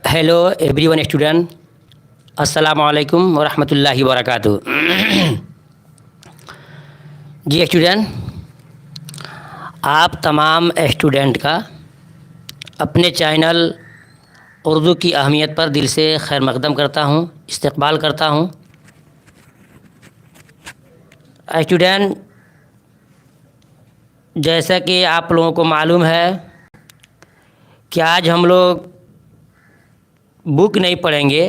Hello everyone student, अस्सलाम वालेकुम व रहमतुल्लाहि व बरकातुहू। जी स्टूडेंट, आप तमाम स्टूडेंट का अपने चैनल उर्दू की अहमियत पर दिल से खैर मकदम करता हूँ, इस्तकबाल करता हूँ। स्टूडेंट, जैसा कि आप लोगों को मालूम है कि आज हम लोग बुक नहीं पढ़ेंगे,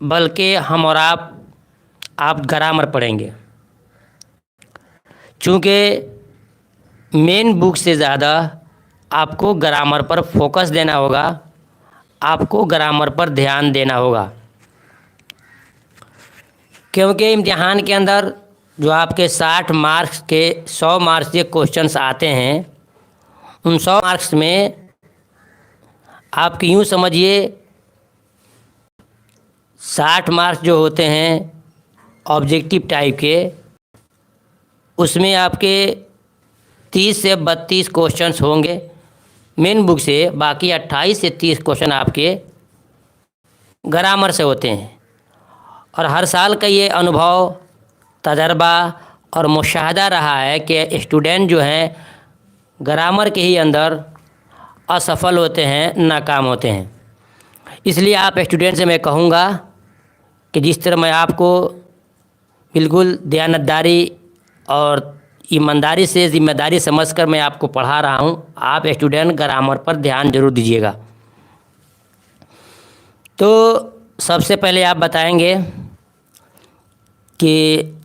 बल्कि हम और आप ग्रामर पढ़ेंगे। चूँकि मेन बुक से ज़्यादा आपको ग्रामर पर फोकस देना होगा, आपको ग्रामर पर ध्यान देना होगा, क्योंकि इम्तिहान के अंदर जो आपके 60 मार्क्स के 100 मार्क्स के क्वेश्चंस आते हैं, उन 100 मार्क्स में आप यूँ समझिए 60 मार्क्स जो होते हैं ऑब्जेक्टिव टाइप के, उसमें आपके 30 से 32 क्वेश्चंस होंगे मेन बुक से, बाकी 28 से 30 क्वेश्चन आपके ग्रामर से होते हैं। और हर साल का ये अनुभव, तजर्बा और मुशाहदा रहा है कि स्टूडेंट जो हैं ग्रामर के ही अंदर असफल होते हैं, नाकाम होते हैं। इसलिए आप स्टूडेंट से मैं कहूँगा कि जिस तरह मैं आपको बिल्कुल दयानतदारी और ईमानदारी से ज़िम्मेदारी समझकर मैं आपको पढ़ा रहा हूँ, आप स्टूडेंट ग्रामर पर ध्यान जरूर दीजिएगा। तो सबसे पहले आप बताएंगे कि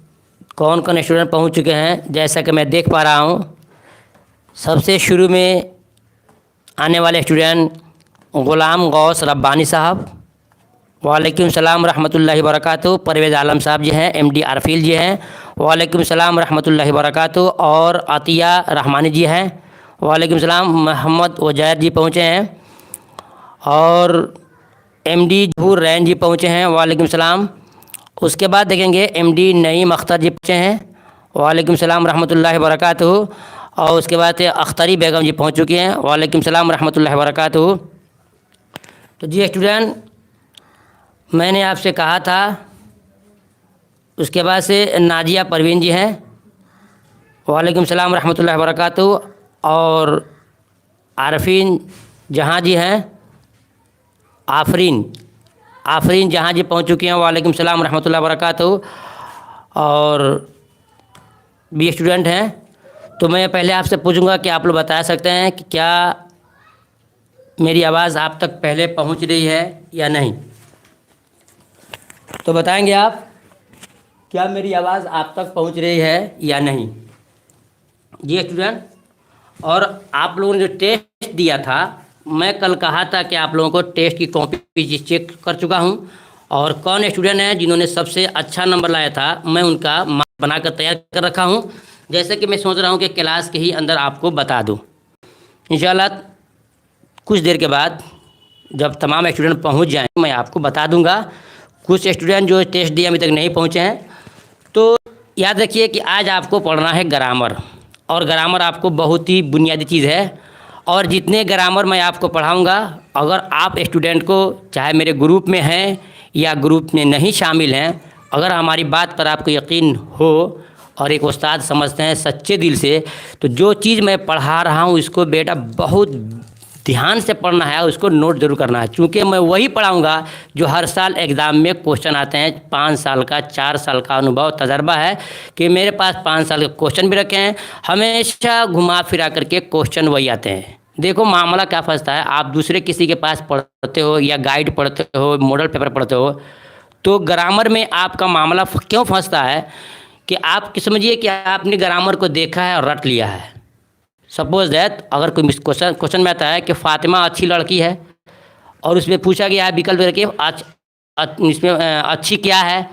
कौन कौन स्टूडेंट पहुँच चुके हैं। जैसा कि मैं देख पा रहा हूँ, सबसे शुरू में आने वाले स्टूडेंट ग़ुलाम गौस रब्बानी साहब, वालेकुम सलाम रहमतुल्लाहि बरकातुहू। परवेज़ आलम साहब जी हैं, एमडी आरफील जी हैं, वालेकुम सलाम रहमतुल्लाहि बरकातुहू। और अतिया रहमानी जी हैं, वालेकुम सलाम। मोहम्मद उजैर जी पहुँचे हैं, और एमडी जहूर रैन जी पहुँचे हैं, वालेकुम सलाम। उसके बाद देखेंगे एमडी नईम अख्तर जी पहुँचे हैं, वालेकुम सलाम रहमतुल्लाहि बरकातुहू। और उसके बाद अख्तरी बेगम जी पहुँच चुकी हैं, वालेकुम सलाम रहमतुल्लाहि बरकातुहू। तो जी स्टूडेंट, मैंने आपसे कहा था, उसके बाद से नाजिया परवीन जी हैं, वालेकुम सलाम रहमतुल्लाहि बरकातुहू। और आरफीन जहाँ जी हैं, आफरीन जहाँ जी पहुँच चुकी हैं, वालेकुम सलाम रहमतुल्लाहि बरकातुहू। और भी स्टूडेंट हैं। तो मैं पहले आपसे पूछूंगा कि आप लोग बता सकते हैं कि क्या मेरी आवाज़ आप तक पहले पहुँच रही है या नहीं। तो बताएंगे आप, क्या मेरी आवाज़ आप तक पहुंच रही है या नहीं। जी स्टूडेंट, और आप लोगों ने जो टेस्ट दिया था, मैं कल कहा था कि आप लोगों को टेस्ट की कॉपी चेक कर चुका हूं, और कौन स्टूडेंट हैं जिन्होंने सबसे अच्छा नंबर लाया था, मैं उनका मार्क बनाकर तैयार कर रखा हूं। जैसे कि मैं सोच रहा हूं कि क्लास के ही अंदर आपको बता दूँ। इंशाल्लाह कुछ देर के बाद जब तमाम स्टूडेंट पहुँच जाएँ, मैं आपको बता दूँगा। कुछ स्टूडेंट जो टेस्ट दिए अभी तक नहीं पहुँचे हैं, तो याद रखिए कि आज आपको पढ़ना है ग्रामर, और ग्रामर आपको बहुत ही बुनियादी चीज़ है। और जितने ग्रामर मैं आपको पढ़ाऊंगा, अगर आप स्टूडेंट को, चाहे मेरे ग्रुप में हैं या ग्रुप में नहीं शामिल हैं, अगर हमारी बात पर आपको यकीन हो और एक उस्ताद समझते हैं सच्चे दिल से, तो जो चीज़ मैं पढ़ा रहा हूँ इसको बेटा बहुत ध्यान से पढ़ना है, उसको नोट जरूर करना है। चूँकि मैं वही पढ़ाऊंगा जो हर साल एग्ज़ाम में क्वेश्चन आते हैं। 5 साल का, 4 साल का अनुभव तजर्बा है कि मेरे पास 5 साल के क्वेश्चन भी रखे हैं, हमेशा घुमा फिरा करके क्वेश्चन वही आते हैं। देखो मामला क्या फंसता है, आप दूसरे किसी के पास पढ़ते हो या गाइड पढ़ते हो, मॉडल पेपर पढ़ते हो, तो ग्रामर में आपका मामला क्यों फंसता है कि आप समझिए कि आपने ग्रामर को देखा है और रट लिया है। सपोज दैट अगर कोई क्वेश्चन में आता है कि फ़ातिमा अच्छी लड़की है, और उसमें पूछा गया है विकल्प करके इसमें अच्छी क्या है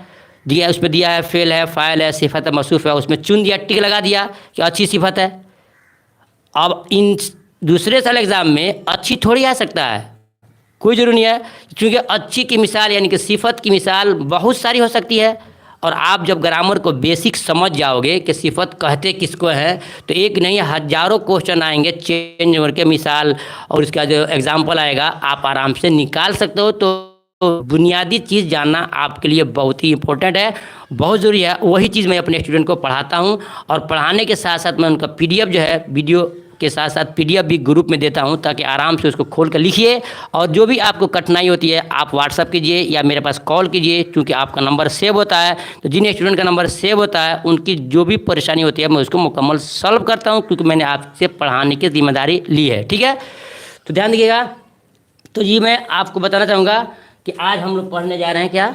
दिया, उस पर दिया है फेल है, फ़ाइल है, सिफत है, मौसूफ़ है, उसमें चुन दिया, टिक लगा दिया कि अच्छी सिफत है। अब इन दूसरे साल एग्ज़ाम में अच्छी थोड़ी आ सकता है, कोई ज़रूरी नहीं है, क्योंकि अच्छी की मिसाल यानी कि सिफत की मिसाल बहुत सारी हो सकती है, और आप जब ग्रामर को बेसिक समझ जाओगे कि सिफत कहते किसको हैं, तो एक नहीं हज़ारों क्वेश्चन आएंगे चेंज करके मिसाल, और उसका जो एग्जाम्पल आएगा आप आराम से निकाल सकते हो। तो बुनियादी चीज़ जानना आपके लिए बहुत ही इम्पोर्टेंट है, बहुत ज़रूरी है। वही चीज़ मैं अपने स्टूडेंट को पढ़ाता हूँ, और पढ़ाने के साथ साथ मैं उनका पीडीएफ जो है, वीडियो के साथ साथ पीडीएफ भी ग्रुप में देता हूं, ताकि आराम से उसको खोल कर लिखिए। और जो भी आपको कठिनाई होती है आप व्हाट्सअप कीजिए या मेरे पास कॉल कीजिए, क्योंकि आपका नंबर सेव होता है। तो जिन स्टूडेंट का नंबर सेव होता है उनकी जो भी परेशानी होती है मैं उसको मुकम्मल सॉल्व करता हूं, क्योंकि मैंने आपसे पढ़ाने की जिम्मेदारी ली है। ठीक है, तो ध्यान दीजिएगा। तो जी मैं आपको बताना चाहूँगा कि आज हम लोग पढ़ने जा रहे हैं क्या,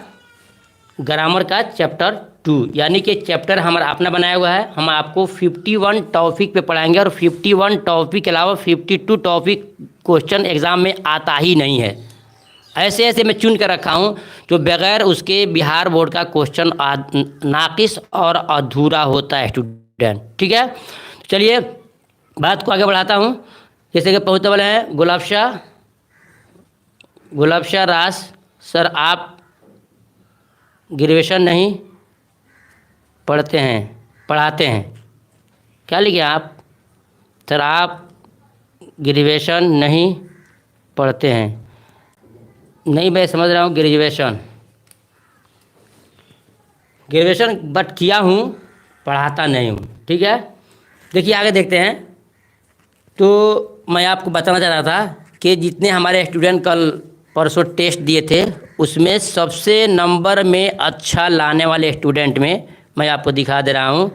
ग्रामर का चैप्टर 2, यानी कि चैप्टर हमारा अपना बनाया हुआ है। हम आपको 51 टॉपिक पे पढ़ाएंगे, और 51 टॉपिक के अलावा 52 टॉपिक क्वेश्चन एग्ज़ाम में आता ही नहीं है। ऐसे ऐसे मैं चुन कर रखा हूँ जो बगैर उसके बिहार बोर्ड का क्वेश्चन नाकिस और अधूरा होता है स्टूडेंट। ठीक है, चलिए बात को आगे बढ़ाता हूँ। जैसे कि पहुँचने वाले हैं गुलाब शाह रास सर, आप ग्रेजुएशन नहीं पढ़ाते हैं, क्या लिखे आप? सर आप ग्रेजुएशन नहीं पढ़ते हैं। नहीं, मैं समझ रहा हूँ ग्रेजुएशन बट किया हूँ, पढ़ाता नहीं हूँ। ठीक है, देखिए आगे देखते हैं। तो मैं आपको बताना चाह रहा था कि जितने हमारे स्टूडेंट कल परसों टेस्ट दिए थे, उसमें सबसे नंबर में अच्छा लाने वाले स्टूडेंट में मैं आपको दिखा दे रहा हूँ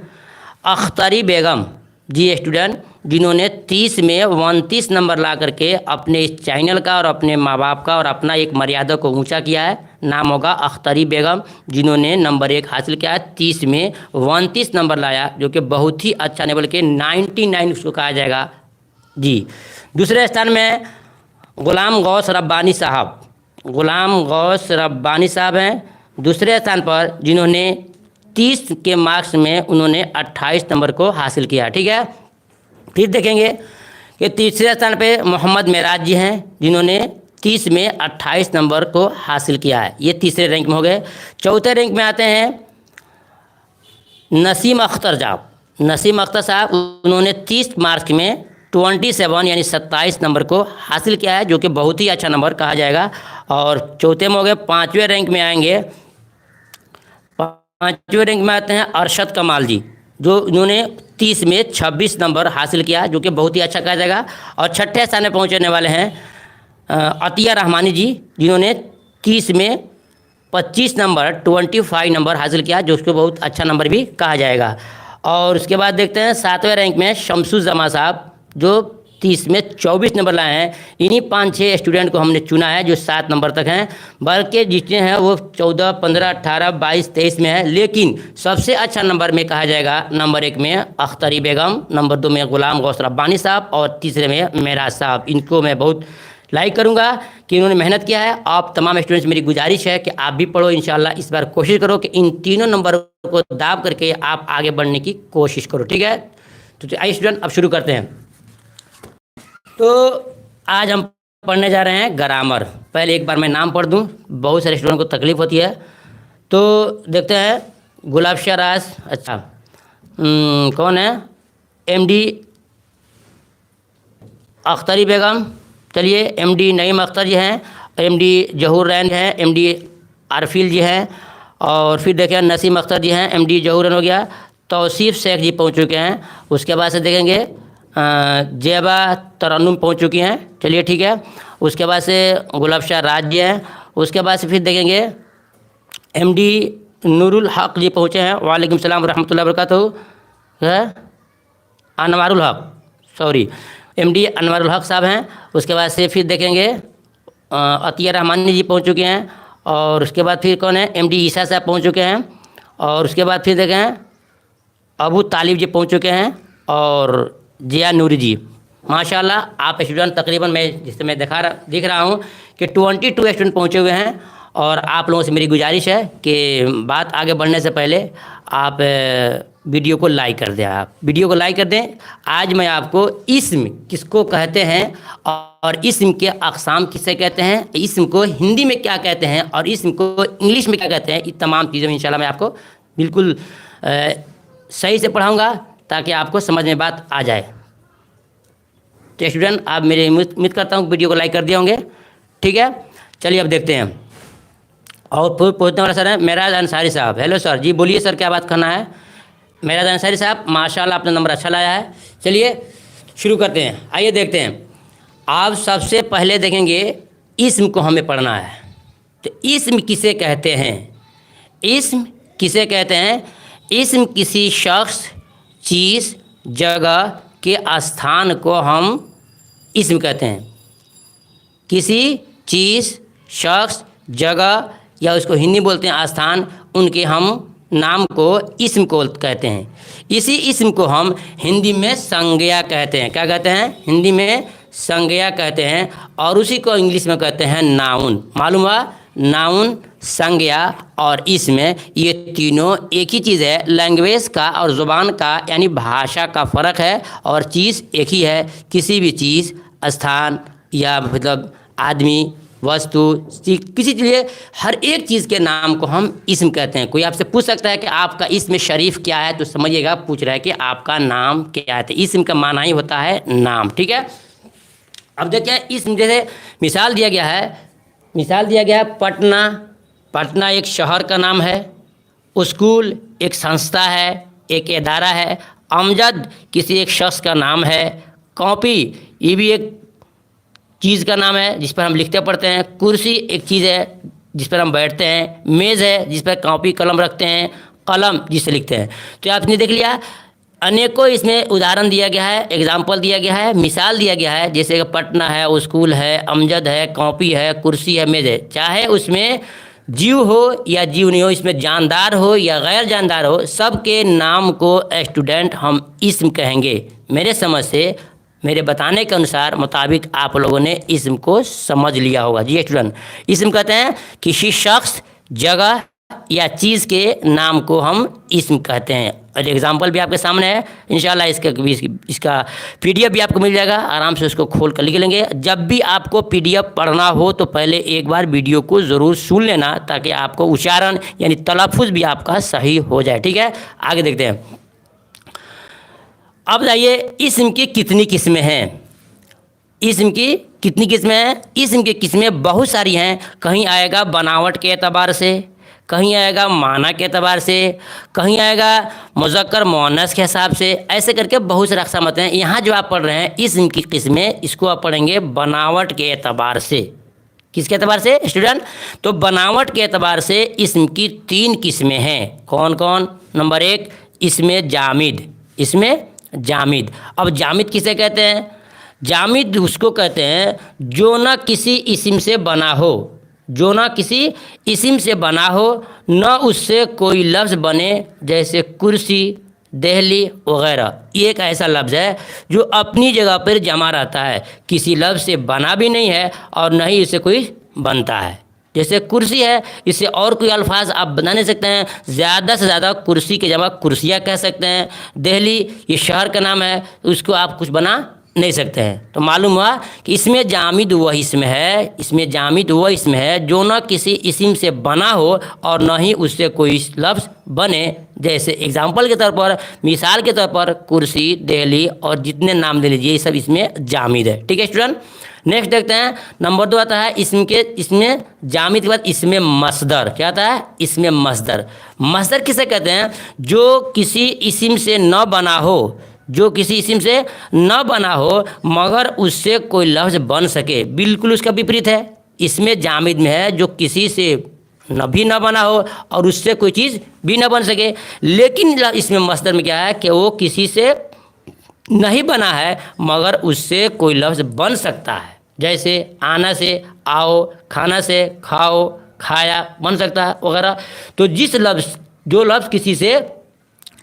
अख्तरी बेगम जी स्टूडेंट, जिन्होंने 30 में 29 नंबर ला करके अपने इस चैनल का और अपने माँ बाप का और अपना एक मर्यादा को ऊंचा किया है। नाम होगा अख्तरी बेगम, जिन्होंने नंबर 1 हासिल किया है, 30 में 29 नंबर लाया, जो कि बहुत ही अच्छा नहीं बल्कि 99 उसको कहा जाएगा जी। दूसरे स्थान में गुलाम गौस रब्बानी साहब हैं दूसरे स्थान पर, जिन्होंने 30 के मार्क्स में उन्होंने 28 नंबर को हासिल किया। ठीक है, फिर देखेंगे कि तीसरे स्थान पे मोहम्मद मेराज जी हैं, जिन्होंने 30 में 28 नंबर को हासिल किया है। ये तीसरे रैंक में हो गए। चौथे रैंक में आते हैं नसीम अख्तर साहब, उन्होंने 30 मार्क्स में 27 यानी 27 नंबर को हासिल किया है, जो कि बहुत ही अच्छा नंबर कहा जाएगा। और चौथे में हो गए। पाँचवें रैंक में आते हैं अरशद कमाल जी, जो इन्होंने 30 में 26 नंबर हासिल किया, जो कि बहुत ही अच्छा कहा जाएगा। और छठे स्थान में पहुंचने वाले हैं अतिया रहमानी जी, जिन्होंने 30 में 25 नंबर हासिल किया, जो उसको बहुत अच्छा नंबर भी कहा जाएगा। और उसके बाद देखते हैं 7वें रैंक में शमसुज़्ज़मा साहब, जो 30 में 24 नंबर लाए हैं। इन्हीं 5-6 स्टूडेंट को हमने चुना है जो 7 नंबर तक हैं, बल्कि जितने हैं वो 14, 15, 18, 22, 23 में है। लेकिन सबसे अच्छा नंबर में कहा जाएगा नंबर 1 में अख्तरी बेगम, नंबर 2 में गुलाम गौस रब्बानी साहब, और तीसरे में मेराज साहब। इनको मैं बहुत लाइक करूंगा कि इन्होंने मेहनत किया है। आप तमाम स्टूडेंट्स, मेरी गुजारिश है कि आप भी पढ़ो, इंशाल्लाह इस बार कोशिश करो कि इन तीनों नंबर को दाब करके आप आगे बढ़ने की कोशिश करो। ठीक है, तो आइए स्टूडेंट अब शुरू करते हैं। तो आज हम पढ़ने जा रहे हैं ग्रामर। पहले एक बार मैं नाम पढ़ दूं, बहुत सारे स्टूडेंट को तकलीफ होती है। तो देखते हैं गुलाब शाह रास, अच्छा कौन है? एमडी अख्तरी बेगम, चलिए एमडी नईम अख्तर जी हैं, एमडी जहूर रैन हैं, एमडी आरफील जी हैं, और फिर देखें नसीम अख्तर जी हैं, एमडी जहूर रैन हो गया। तौसीफ़ शेख जी पहुंच चुके हैं। उसके बाद से देखेंगे जेबा तरन्नुम पहुंच चुकी हैं, चलिए ठीक है। उसके बाद से गुलाब शाह राज जी हैं। उसके बाद से फिर देखेंगे एमडी नूरुल हक जी पहुँचे हैं, वालेकुम सलाम रहमतुल्लाहि व बरकातहू। अनवारुल हक, सॉरी, एमडी अनवारुल हक साहब हैं। उसके बाद से फिर देखेंगे अतिया रहमानी जी पहुंच चुके हैं। और उसके बाद फिर कौन है? एमडी ईसा साहब पहुंच चुके हैं। और उसके बाद फिर देखें अबू तालिब जी पहुंच चुके हैं, और जिया नूरी जी। माशाल्लाह आप स्टूडेंट तकरीबन मैं दिख रहा हूँ कि 22 स्टूडेंट पहुँचे हुए हैं। और आप लोगों से मेरी गुजारिश है कि बात आगे बढ़ने से पहले आप वीडियो को लाइक कर दें। आज मैं आपको इस्म किसको कहते हैं और इस्म के अक़साम किसे कहते हैं, इस्म को हिंदी में क्या कहते हैं और इस्म को इंग्लिश में क्या कहते हैं, ये तमाम चीज़ें इंशाल्लाह मैं आपको बिल्कुल सही से पढ़ाऊँगा ताकि आपको समझ में बात आ जाए। तो स्टूडेंट, आप मेरे उम्मीद करता हूँ वीडियो को लाइक कर दिए होंगे। ठीक है, चलिए अब देखते हैं। और पूछने वाला सर है मेराज अंसारी साहब। हेलो सर जी, बोलिए सर, क्या बात करना है? मेराज अंसारी साहब, माशाल्लाह आपने नंबर अच्छा लाया है। चलिए शुरू करते हैं, आइए देखते हैं। आप सबसे पहले देखेंगे इस्म को हमें पढ़ना है। तो इस्म किसे कहते हैं? इस्म किसे कहते हैं? इस्म किसी शख्स, चीज़, जगह के स्थान को हम इस्म कहते हैं। किसी चीज़, शख्स, जगह या उसको हिंदी बोलते हैं स्थान, उनके हम नाम को इस्म को कहते हैं। इसी इस्म को हम हिंदी में संज्ञा कहते हैं। क्या कहते हैं? हिंदी में संज्ञा कहते हैं। और उसी को इंग्लिश में कहते हैं नाउन। मालूम हुआ? नाउन, संज्ञा और इस्म, ये तीनों एक ही चीज़ है। लैंग्वेज का और ज़ुबान का यानी भाषा का फ़र्क है और चीज़ एक ही है। किसी भी चीज़, स्थान या मतलब आदमी, वस्तु, किसी चीज़, हर एक चीज़ के नाम को हम इस्म कहते हैं। कोई आपसे पूछ सकता है कि आपका इस्म शरीफ क्या है, तो समझिएगा पूछ रहा है कि आपका नाम क्या है। तो इस्म का माना ही होता है नाम। ठीक है, अब देखिए इस्म, जैसे मिसाल दिया गया है पटना। पटना एक शहर का नाम है। स्कूल एक संस्था है, एक इदारा है। अमजद किसी एक शख्स का नाम है। कॉपी ये भी एक चीज़ का नाम है जिस पर हम लिखते पढ़ते हैं। कुर्सी एक चीज़ है जिस पर हम बैठते हैं। मेज़ है जिस पर कॉपी कलम रखते हैं। कलम जिससे लिखते हैं। तो आपने देख लिया, अनेकों इसमें उदाहरण दिया गया है, एग्जाम्पल दिया गया है, मिसाल दिया गया है। जैसे कि पटना है, स्कूल है, अमजद है, कॉपी है, कुर्सी है, मेज़ है। चाहे उसमें जीव हो या जीव नहीं हो, इसमें जानदार हो या गैर जानदार हो, सबके नाम को स्टूडेंट हम इस्म कहेंगे। मेरे समझ से, मेरे बताने के अनुसार मुताबिक आप लोगों ने इस्म को समझ लिया होगा। जी स्टूडेंट, इस्म कहते हैं किसी शख्स, जगह या चीज़ के नाम को हम इस्म कहते हैं। और एग्जाम्पल भी आपके सामने है। इंशाल्लाह इसका PDF भी आपको मिल जाएगा, आराम से उसको खोल कर लिख लेंगे। जब भी आपको PDF पढ़ना हो तो पहले एक बार वीडियो को ज़रूर सुन लेना, ताकि आपको उच्चारण यानी तलफ़ुज़ भी आपका सही हो जाए। ठीक है, आगे देखते हैं। अब जाइए, इस्म की कितनी किस्में हैं? इस्म की कितनी किस्में हैं? इस्म की किस्में बहुत सारी हैं। कहीं आएगा बनावट के एतबार से, कहीं आएगा माना के एतबार से, कहीं आएगा मुज़क्कर मुअन्नस के हिसाब से। ऐसे करके बहुत सारे अक़साम हैं। यहाँ जो आप पढ़ रहे हैं इस्म की किस्में, इसको आप पढ़ेंगे बनावट के एतबार से। किसके एतबार से स्टूडेंट? तो बनावट के एतबार से इस्म की 3 किस्में हैं। कौन कौन? नंबर 1, इसमें जामिद। इसमें जामिद। अब जामिद किसे कहते हैं? जामिद उसको कहते हैं जो ना किसी इस्म से बना हो, जो ना किसी इस्म से बना हो, न उससे कोई लफ्ज़ बने, जैसे कुर्सी, दहली वगैरह। ये एक ऐसा लफ्ज़ है जो अपनी जगह पर जमा रहता है, किसी लफ्ज़ से बना भी नहीं है और न ही इससे कोई बनता है। जैसे कुर्सी है, इससे और कोई अल्फाज आप बना नहीं सकते हैं। ज़्यादा से ज़्यादा कुर्सी के जमा कुर्सियाँ कह सकते हैं। दिल्ली ये शहर का नाम है, उसको आप कुछ बना नहीं सकते हैं। तो मालूम हुआ कि इसमें जामिद वह इसम है, इसमें जामिद वह इसम है जो न किसी इस्म से बना हो और न ही उससे कोई लफ्ज़ बने। जैसे एग्जाम्पल के तौर पर, मिसाल के तौर पर, कुर्सी, दिल्ली और जितने नाम ले लीजिए, ये सब इसमें जामिद है। ठीक है स्टूडेंट, नेक्स्ट देखते हैं। नंबर 2 आता है इसमें जामिद के बाद इसमें मसदर। क्या आता है? इसमें मसदर। मसदर किसे कहते हैं? जो किसी इस्म से न बना हो, जो किसी इस्म से न बना हो मगर उससे कोई लफ्ज़ बन सके। बिल्कुल उसका विपरीत है। इसमें जामिद में है जो किसी से न बना हो और उससे कोई चीज़ भी न बन सके। लेकिन इसमें मसदर में क्या है कि वो किसी से नहीं बना है मगर उससे कोई लफ्ज़ बन सकता है। जैसे आना से आओ, खाना से खाओ, खाया बन सकता है वगैरह। तो जो लफ्ज़ किसी से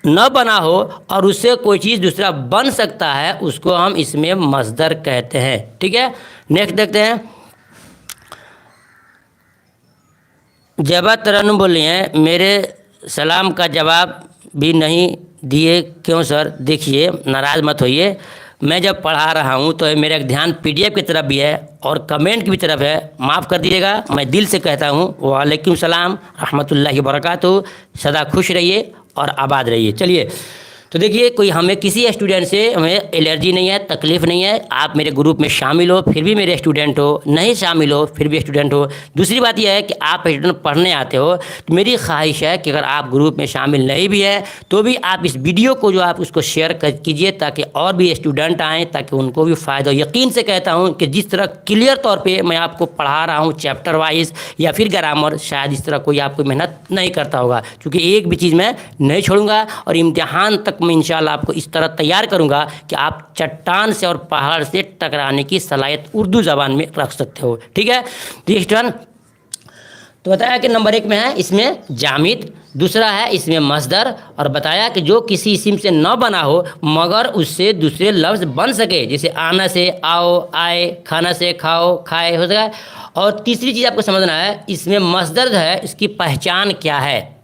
न बना हो और उससे कोई चीज़ दूसरा बन सकता है, उसको हम इसमें मसदर कहते हैं। ठीक है, नेक्स्ट देखते हैं। जबा तरन्नुम बोल रही हैं, मेरे सलाम का जवाब भी नहीं दिए क्यों सर? देखिए, नाराज़ मत होइए, मैं जब पढ़ा रहा हूँ तो मेरा ध्यान पीडीएफ की तरफ भी है और कमेंट की भी तरफ है। माफ़ कर दीजिएगा, मैं दिल से कहता हूँ वालेकुम सलाम रहमतुल्लाहि व बरकातहू। सदा खुश रहिए और आबाद रहिए। चलिए, तो देखिए, कोई हमें किसी स्टूडेंट से हमें एलर्जी नहीं है, तकलीफ़ नहीं है। आप मेरे ग्रुप में शामिल हो फिर भी मेरे स्टूडेंट हो, नहीं शामिल हो फिर भी स्टूडेंट हो। दूसरी बात यह है कि आप स्टूडेंट पढ़ने आते हो तो मेरी ख्वाहिश है कि अगर आप ग्रुप में शामिल नहीं भी है तो भी आप इस वीडियो को जो आप उसको शेयर कीजिए ताकि और भी स्टूडेंट आएँ, ताकि उनको भी फ़ायदा हो। यकीन से कहता हूँ कि जिस तरह क्लियर तौर पर मैं आपको पढ़ा रहा हूँ चैप्टर वाइज या फिर ग्रामर, शायद इस तरह कोई आपको मेहनत नहीं करता होगा, क्योंकि एक भी चीज़ मैं नहीं छोड़ूंगा और इम्तिहान तक मैं इंशाल्लाह आपको इस तरह तैयार करूंगा कि आप चट्टान से और पहाड़ से टकराने की सलाहियत उर्दू ज़बान में रख सकते हो। ठीक है, तो स्टूडेंट, तो बताया कि नंबर 1 में है इसमें जामिद, दूसरा है इसमें मस्दर, और बताया कि जो किसी इस्म से न बना हो मगर उससे दूसरे लफ्ज़ बन सके, जैसे आना से आओ, आए, खाना से खाओ, खाए हो सका। और तीसरी चीज़ आपको समझना है, इसमें मस्दर है, इसकी पहचान क्या है।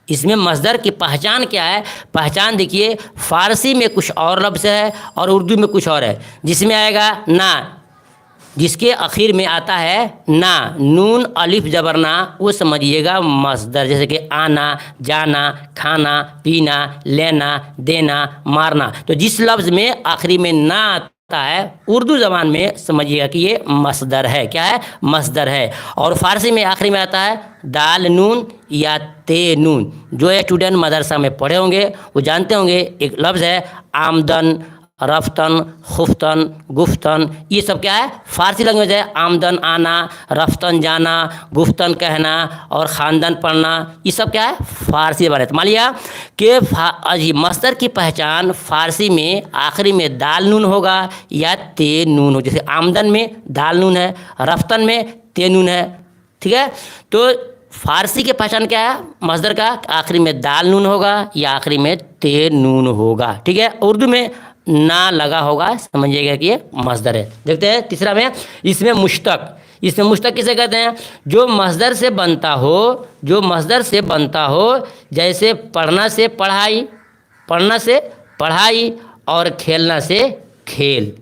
इसमें मस्दर की पहचान क्या है? पहचान देखिए, फ़ारसी में कुछ और लफ्ज़ है और उर्दू में कुछ और है। जिसमें आएगा ना, जिसके आखिर में आता है ना, नून अलिफ जबर ना, वो समझिएगा मस्दर। जैसे कि आना, जाना, खाना, पीना, लेना, देना, मारना। तो जिस लफ्ज़ में आखिरी में ना आता है उर्दू ज़बान में समझिएगा कि ये मस्दर है। क्या है? मस्दर है। और फ़ारसी में आखिरी में आता है दाल नून या ते नून। जो स्टूडेंट मदरसा में पढ़े होंगे वो जानते होंगे, एक लफ्ज़ है आमदन, रफ्तन, खुफ्तन, गुफ्तन। ये सब क्या है? फ़ारसी लैंग्वेज है। आमदन आना, रफ्तन जाना, गुफ्तन कहना और ख़ानदान पढ़ना, ये सब क्या है? फ़ारसी बात है। मान लिया कि मस्दर की पहचान फ़ारसी में आखिरी में दाल नून होगा या ते नून हो। जैसे आमदन में दाल नून है, रफ्तन में ते नून है। ठीक है, तो फ़ारसी की पहचान क्या है मस्दर का? आखिरी में दाल नून होगा या आखिरी में ते नून होगा। ठीक है, उर्दू में ना लगा होगा, समझिएगा कि ये मस्दर है। देखते हैं तीसरा में, इसमें मुश्तक। इसमें मुश्तक किसे कहते हैं? जो मस्दर से बनता हो, जो मस्दर से बनता हो, जैसे पढ़ना से पढ़ाई, पढ़ना से पढ़ाई और खेलना से खेल।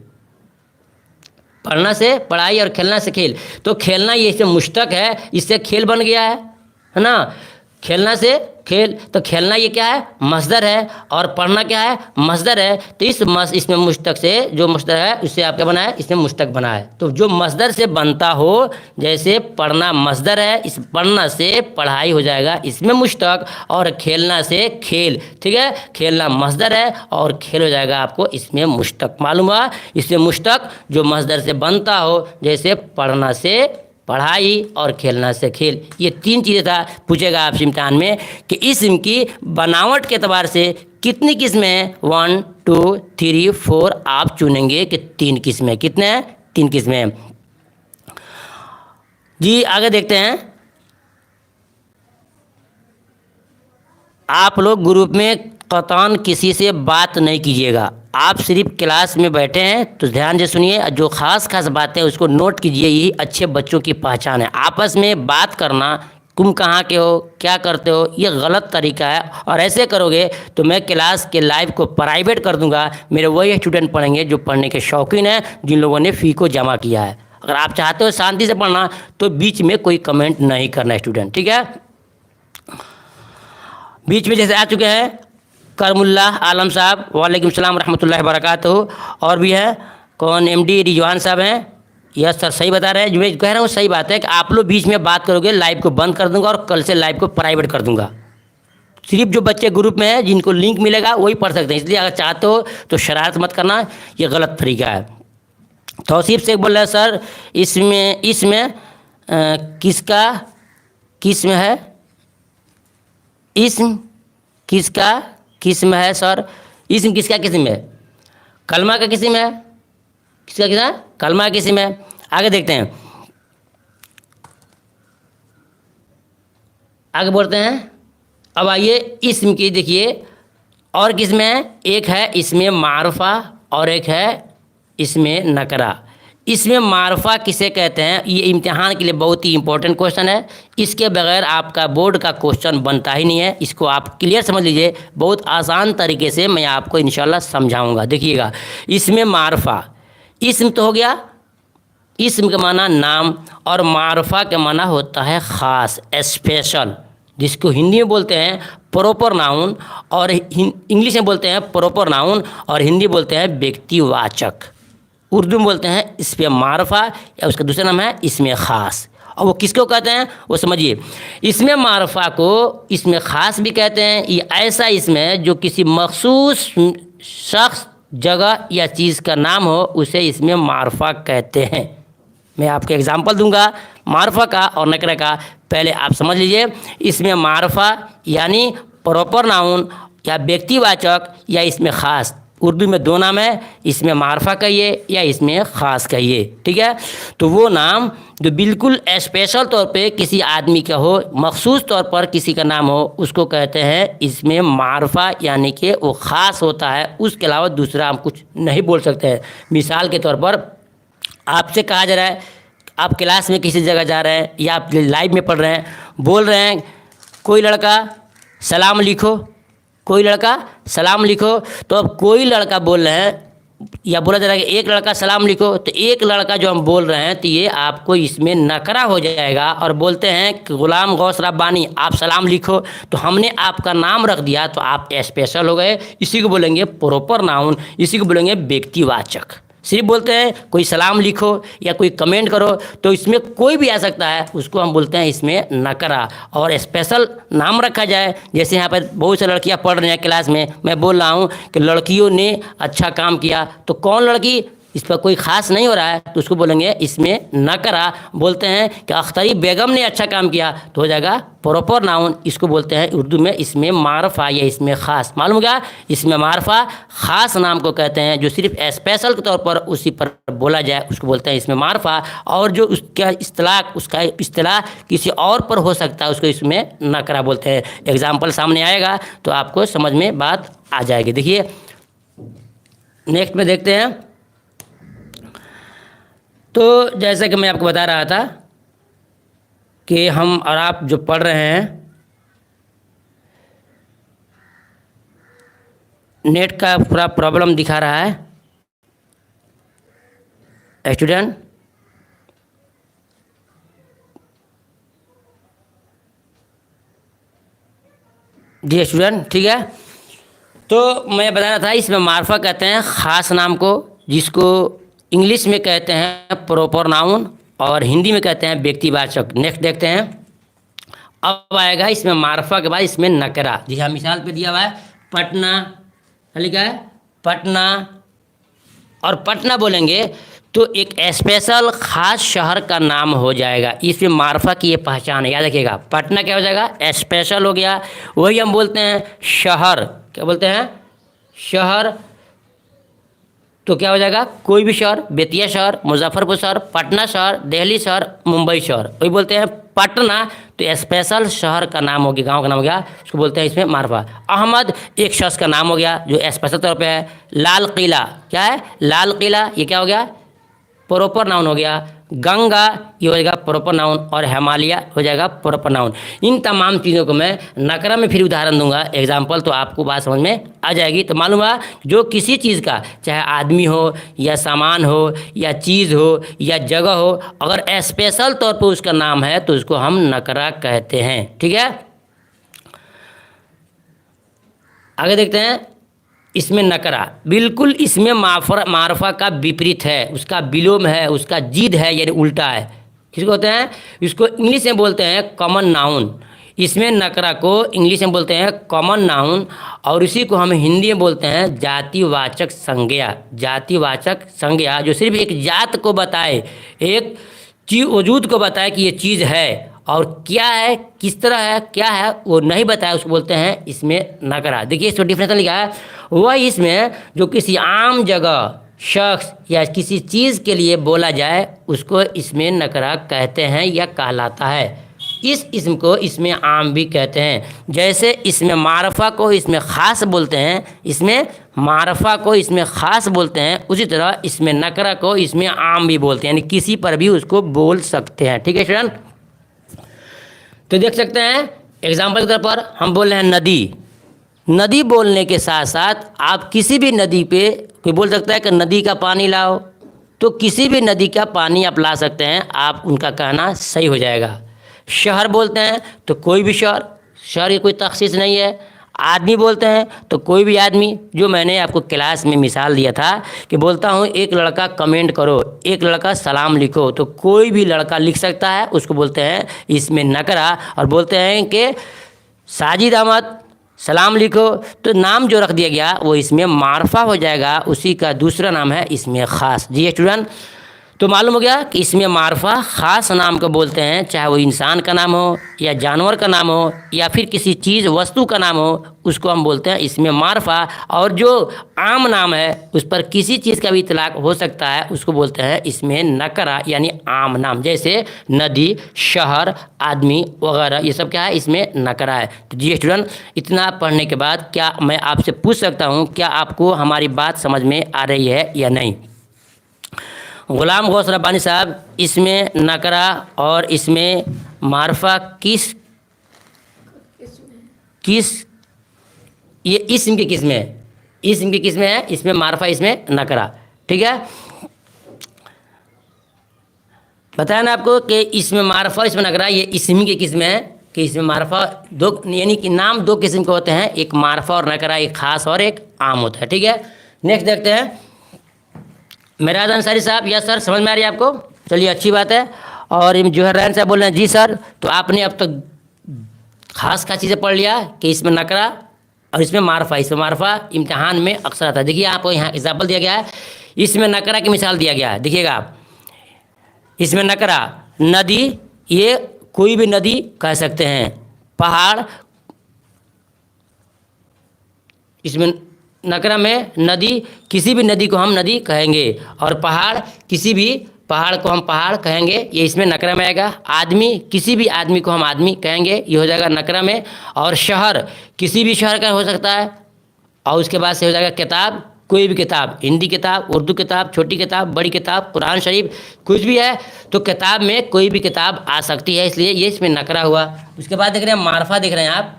पढ़ना से पढ़ाई और खेलना से खेल। तो खेलना ये इससे मुश्तक है, इससे खेल बन गया है ना। खेलना से खेल, तो खेलना ये क्या है? मस्दर है। और पढ़ना क्या है? मस्दर है। तो इसमें मुश्तक से, जो मस्दर है उससे आप क्या बना है? इसमें मुश्तक बना है। तो जो मस्दर से बनता हो, जैसे पढ़ना मस्दर है, इस पढ़ना से पढ़ाई हो जाएगा इसमें मुश्तक, और खेलना से खेल। ठीक है, खेलना मस्दर है और खेल हो जाएगा आपको इसमें मुश्तक। मालूम हुआ? इसमें मुश्तक जो मस्दर से बनता हो, जैसे पढ़ना से पढ़ाई और खेलना से खेल। ये 3 चीज़ें था पूछेगा आपसे इम्तिहान में कि इस्म की बनावट के एतबार से कितनी किस्में हैं। 1 2 3 4 आप चुनेंगे कि 3 किस्में। कितने हैं? 3 किस्में जी। आगे देखते हैं। आप लोग ग्रुप में कतई किसी से बात नहीं कीजिएगा। आप सिर्फ क्लास में बैठे हैं तो ध्यान से सुनिए, जो खास बातें उसको नोट कीजिए। यही अच्छे बच्चों की पहचान है। आपस में बात करना, तुम कहाँ के हो, क्या करते हो, ये गलत तरीका है। और ऐसे करोगे तो मैं क्लास के लाइव को प्राइवेट कर दूंगा। मेरे वही स्टूडेंट पढ़ेंगे जो पढ़ने के शौकीन हैं, जिन लोगों ने फ़ी को जमा किया है। अगर आप चाहते हो शांति से पढ़ना तो बीच में कोई कमेंट नहीं करना स्टूडेंट। ठीक है, बीच में जैसे आ चुके हैं करमुल्लाह आलम साहब, वालेकुम सलाम रहमतुल्लाहि व बरकातहू। और भी है कौन? MD रिजवान साहब हैं। यस सर, सही बता रहे हैं। जो मैं कह रहा हूँ सही बात है कि आप लोग बीच में बात करोगे लाइव को बंद कर दूंगा और कल से लाइव को प्राइवेट कर दूंगा। सिर्फ जो बच्चे ग्रुप में हैं जिनको लिंक मिलेगा वही पढ़ सकते हैं। इसलिए अगर चाहते हो तो शरारत मत करना, ये गलत तरीका है। तौसीफ शेख बोल रहे हैं सर इसमें किसका किस्म है? इस्म किसका किस्म है सर? इस्म किसका किस्म है? कलमा का किस्म है। किसका किस्म है? कलमा का किस्म है। आगे देखते हैं, आगे बढ़ते हैं। अब आइए इस्म की देखिए और किस्म है। एक है इसमें मारुफा और एक है इसमें नकरा। इसमें मारफा किसे कहते हैं, ये इम्तिहान के लिए बहुत ही इंपॉर्टेंट क्वेश्चन है। इसके बगैर आपका बोर्ड का क्वेश्चन बनता ही नहीं है। इसको आप क्लियर समझ लीजिए, बहुत आसान तरीके से मैं आपको इंशाल्लाह समझाऊंगा। देखिएगा, इसमें मारफा, इसम तो हो गया, इसम का माना नाम, और मारफा का माना होता है ख़ास, स्पेशल, जिसको हिंदी में बोलते हैं प्रॉपर नाउन, और इंग्लिश में बोलते हैं प्रॉपर नाउन, और हिंदी बोलते हैं व्यक्तिवाचक। उर्दू में बोलते हैं इसमें मारफा, या उसका दूसरा नाम है इसमें ख़ास। और वो किसको कहते हैं वो समझिए। इसमें मारफा को इसमें ख़ास भी कहते हैं। ये ऐसा इसमें जो किसी मखसूस शख्स, जगह या चीज़ का नाम हो, उसे इसमें मारफा कहते हैं। मैं आपको एग्जांपल दूंगा मारफा का और नकरा का, पहले आप समझ लीजिए। इसमें मारफा यानी प्रॉपर नाउन या व्यक्तिवाचक, या इसमें ख़ास। उर्दू में दो नाम है, इसमें मारफा कहिए या इसमें ख़ास कहिए, ठीक है। तो वो नाम जो बिल्कुल स्पेशल तौर पे किसी आदमी का हो, मखसूस तौर पर किसी का नाम हो, उसको कहते हैं इसमें मारफा, यानी कि वो ख़ास होता है। उसके अलावा दूसरा हम कुछ नहीं बोल सकते हैं। मिसाल के तौर पर आपसे कहा जा रहा है, आप क्लास में किसी जगह जा रहे हैं या आप लाइव में पढ़ रहे हैं, बोल रहे हैं कोई लड़का सलाम लिखो, कोई लड़का सलाम लिखो। तो अब कोई लड़का बोल रहे हैं, या बोला जा रहा है कि एक लड़का सलाम लिखो, तो एक लड़का जो हम बोल रहे हैं, तो ये आपको इसमें नकरा हो जाएगा। और बोलते हैं कि गुलाम गौस रब्बानी आप सलाम लिखो, तो हमने आपका नाम रख दिया, तो आप स्पेशल हो गए। इसी को बोलेंगे प्रॉपर नाउन, इसी को बोलेंगे व्यक्तिवाचक। सिर्फ बोलते हैं कोई सलाम लिखो या कोई कमेंट करो, तो इसमें कोई भी आ सकता है, उसको हम बोलते हैं इसमें नकरा। और स्पेशल नाम रखा जाए, जैसे यहाँ पर बहुत से लड़कियाँ पढ़ रही हैं क्लास में, मैं बोल रहा हूँ कि लड़कियों ने अच्छा काम किया, तो कौन लड़की, इस पर कोई ख़ास नहीं हो रहा है, तो उसको बोलेंगे इसमें नकरा। बोलते हैं कि अख्तरी बेगम ने अच्छा काम किया, तो हो जाएगा प्रॉपर नाउन। इसको बोलते हैं उर्दू में इसमें मारफा या इसमें ख़ास। मालूम हो गया, इसमें मारफा ख़ास नाम को कहते हैं, जो सिर्फ स्पेशल के तौर पर उसी पर बोला जाए, उसको बोलते हैं इसमें मारफा। और जो उसका इस्तिलाह किसी और पर हो सकता है, उसको इसमें नकरा बोलते हैं। एग्जाम्पल सामने आएगा तो आपको समझ में बात आ जाएगी। देखिए नेक्स्ट में देखते हैं। तो जैसा कि मैं आपको बता रहा था कि हम और आप जो पढ़ रहे हैं, नेट का पूरा प्रॉब्लम दिखा रहा है स्टूडेंट। जी स्टूडेंट, ठीक है। तो मैं बता रहा था इसमें मारफा कहते हैं ख़ास नाम को, जिसको इंग्लिश में कहते हैं प्रॉपर नाउन, और हिंदी में कहते हैं व्यक्तिवाचक। नेक्स्ट देखते हैं। अब आएगा इसमें मारफा के बाद इसमें नकरा। जी हाँ, मिसाल पे दिया हुआ है पटना, लिखा है पटना। और पटना बोलेंगे तो एक स्पेशल ख़ास शहर का नाम हो जाएगा। इसमें मारफा की ये पहचान है, याद रखिएगा। पटना क्या हो जाएगा, स्पेशल हो गया। वही हम बोलते हैं शहर, क्या बोलते हैं शहर, तो क्या हो जाएगा कोई भी शहर, बेतिया शहर, मुजफ्फरपुर शहर, पटना शहर, दिल्ली शहर, मुंबई शहर, वही बोलते हैं पटना। तो स्पेशल शहर का नाम हो गया, गांव का नाम हो गया, उसको बोलते हैं इसमें मारफा। अहमद एक शख्स का नाम हो गया जो स्पेशल तौर पे है। लाल किला, क्या है लाल किला, ये क्या हो गया प्रॉपर नाउन हो गया। गंगा ये हो जाएगा प्रॉपर नाउन, और हिमालय हो जाएगा प्रॉपर नाउन। इन तमाम चीज़ों को मैं नकरा में फिर उदाहरण दूंगा, एग्जाम्पल, तो आपको बात समझ में आ जाएगी। तो मालूम हुआ जो किसी चीज़ का, चाहे आदमी हो या सामान हो या चीज़ हो या जगह हो, अगर स्पेशल तौर पर उसका नाम है तो उसको हम नकरा कहते हैं, ठीक है। आगे देखते हैं। इसमें नकरा बिल्कुल इसमें मारफा का विपरीत है, उसका विलोम है, उसका जिद है, यानी उल्टा है। किसको होते हैं, इसको इंग्लिश में बोलते हैं कॉमन नाउन। इसमें नकरा को इंग्लिश में बोलते हैं कॉमन नाउन, और इसी को हम हिंदी में बोलते हैं जातिवाचक संज्ञा। जातिवाचक संज्ञा जो सिर्फ एक जात को बताए, एक चीज वजूद को बताए कि ये चीज़ है, और क्या है, किस तरह है, क्या है वो नहीं बताया, उसको बोलते हैं इसमें नकरा। देखिए इसमें डिफरेंस लिखा है, वह इसमें जो किसी आम जगह, शख्स या किसी चीज़ के लिए बोला जाए, उसको इसमें नकरा कहते हैं या कहलाता है। इस इस्म को इसमें आम भी कहते हैं। जैसे इसमें मारफा को इसमें ख़ास बोलते हैं, इसमें मारफा को इसमें ख़ास बोलते हैं, उसी तरह इसमें नकरा को इसमें आम भी बोलते हैं, यानी किसी पर भी उसको बोल सकते हैं। ठीक है स्टूडेंट, तो देख सकते हैं एग्जाम्पल के तौर पर हम बोल रहे हैं नदी। नदी बोलने के साथ साथ आप किसी भी नदी पे कोई बोल सकता है कि नदी का पानी लाओ, तो किसी भी नदी का पानी आप ला सकते हैं, आप उनका कहना सही हो जाएगा। शहर बोलते हैं तो कोई भी शहर, शहर की कोई तखसीस नहीं है। आदमी बोलते हैं तो कोई भी आदमी, जो मैंने आपको क्लास में मिसाल दिया था कि बोलता हूँ एक लड़का कमेंट करो, एक लड़का सलाम लिखो, तो कोई भी लड़का लिख सकता है, उसको बोलते हैं इसमें नकरा। और बोलते हैं कि साजिद अहमद सलाम लिखो, तो नाम जो रख दिया गया वो इसमें मारफा हो जाएगा, उसी का दूसरा नाम है इसमें ख़ास। जी स्टूडेंट, तो मालूम हो गया कि इसमें मारफा ख़ास नाम को बोलते हैं, चाहे वो इंसान का नाम हो या जानवर का नाम हो या फिर किसी चीज़ वस्तु का नाम हो, उसको हम बोलते हैं इसमें मारफा। और जो आम नाम है उस पर किसी चीज़ का भी इतलाक़ हो सकता है, उसको बोलते हैं इसमें नकरा, यानी आम नाम। जैसे नदी, शहर, आदमी वगैरह, ये सब क्या है, इसमें नकरा है। तो जी स्टूडेंट, इतना पढ़ने के बाद क्या मैं आपसे पूछ सकता हूँ, क्या आपको हमारी बात समझ में आ रही है या नहीं? ग़ुलाम गौस रब्बानी साहब, इसमें नकरा और इसमें मारफा किस ये इस्म की किस्म है, इस्म की किस्म है, इसमें मारफा इसमें नकरा। ठीक है, बताया ना आपको कि इसमें मारफा इसमें नकरा, ये इस्म की किस्म है कि इसमें मारफा दो, यानी कि नाम दो किस्म के होते हैं, एक मारफा और नकरा, एक ख़ास और एक आम होता है। ठीक है, नेक्स्ट देखते हैं मेराज अंसारी साहब। यस सर, समझ में आ रही है आपको? चलिए अच्छी बात है। और जोहर रैन साहब बोल रहे हैं जी सर, तो आपने अब तक खास चीज़ें पढ़ लिया कि इसमें नकरा और इसमें मारफा। इसमें मारफा इम्तिहान में अक्सर आता है। देखिए आपको यहाँ एग्जाम्पल दिया गया है, इसमें नकरा की मिसाल दिया गया है, देखिएगा आप। इसमें नकरा नदी, ये कोई भी नदी कह सकते हैं। पहाड़, इसमें नकरा में नदी, किसी भी नदी को हम नदी कहेंगे। और पहाड़, किसी भी पहाड़ को हम पहाड़ कहेंगे, ये इसमें नकरा में आएगा। आदमी, किसी भी आदमी को हम आदमी कहेंगे, ये हो जाएगा नकरा में। और शहर, किसी भी शहर का हो सकता है। और उसके बाद से हो जाएगा किताब, कोई भी किताब, हिंदी किताब, उर्दू किताब, छोटी किताब, बड़ी किताब, कुरान शरीफ, कुछ भी है तो किताब में कोई भी किताब आ सकती है, इसलिए ये इसमें नकरा हुआ। उसके बाद देख रहे हैं मारफा, देख रहे हैं आप,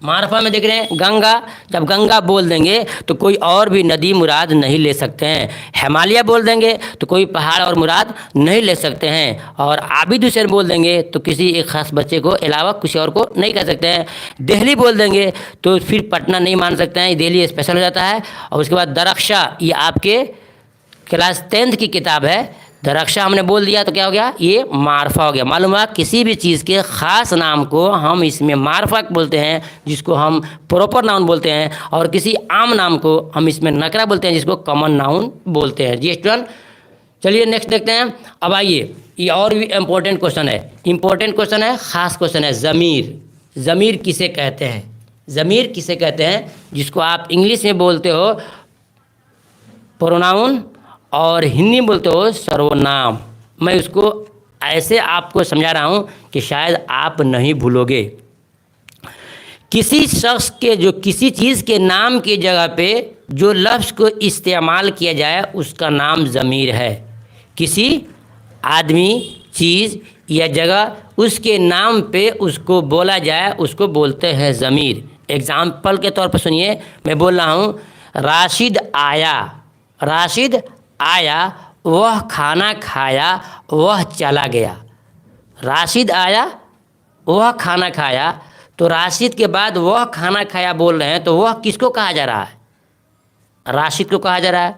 मारफा में देख रहे हैं गंगा। जब गंगा बोल देंगे तो कोई और भी नदी मुराद नहीं ले सकते हैं। हिमालय बोल देंगे तो कोई पहाड़ और मुराद नहीं ले सकते हैं। और आबिद हुसैन बोल देंगे तो किसी एक ख़ास बच्चे को अलावा किसी और को नहीं कह सकते हैं। दिल्ली बोल देंगे तो फिर पटना नहीं मान सकते हैं, दिल्ली स्पेशल हो जाता है। और उसके बाद दरख्शा, ये आपके क्लास 10th की किताब है। दरख्शा हमने बोल दिया तो क्या हो गया, ये मारफा हो गया। मालूम है, किसी भी चीज़ के ख़ास नाम को हम इसमें मारफा बोलते हैं, जिसको हम प्रॉपर नाउन बोलते हैं। और किसी आम नाम को हम इसमें नकरा बोलते हैं, जिसको कॉमन नाउन बोलते हैं। जी स्टूडेंट, चलिए नेक्स्ट देखते हैं। अब आइए, ये और भी इम्पोर्टेंट क्वेश्चन है, इम्पोर्टेंट क्वेश्चन है, ख़ास क्वेश्चन है। ज़मीर, ज़मीर किसे कहते हैं? ज़मीर किसे कहते हैं? जिसको आप इंग्लिश में बोलते हो प्रोनाउन और हिंदी में बोलते हो सर्वनाम। मैं उसको ऐसे आपको समझा रहा हूँ कि शायद आप नहीं भूलोगे। किसी शख्स के, जो किसी चीज़ के नाम की जगह पे जो लफ्ज़ को इस्तेमाल किया जाए, उसका नाम ज़मीर है। किसी आदमी, चीज़ या जगह, उसके नाम पे उसको बोला जाए, उसको बोलते हैं ज़मीर। एग्ज़ाम्पल के तौर पर सुनिए, मैं बोल रहा हूँ राशिद आया, राशिद आया, वह खाना खाया, वह चला गया। राशिद आया, वह खाना खाया, तो राशिद के बाद वह खाना खाया बोल रहे हैं, तो वह किसको कहा जा रहा है? राशिद को कहा जा रहा है।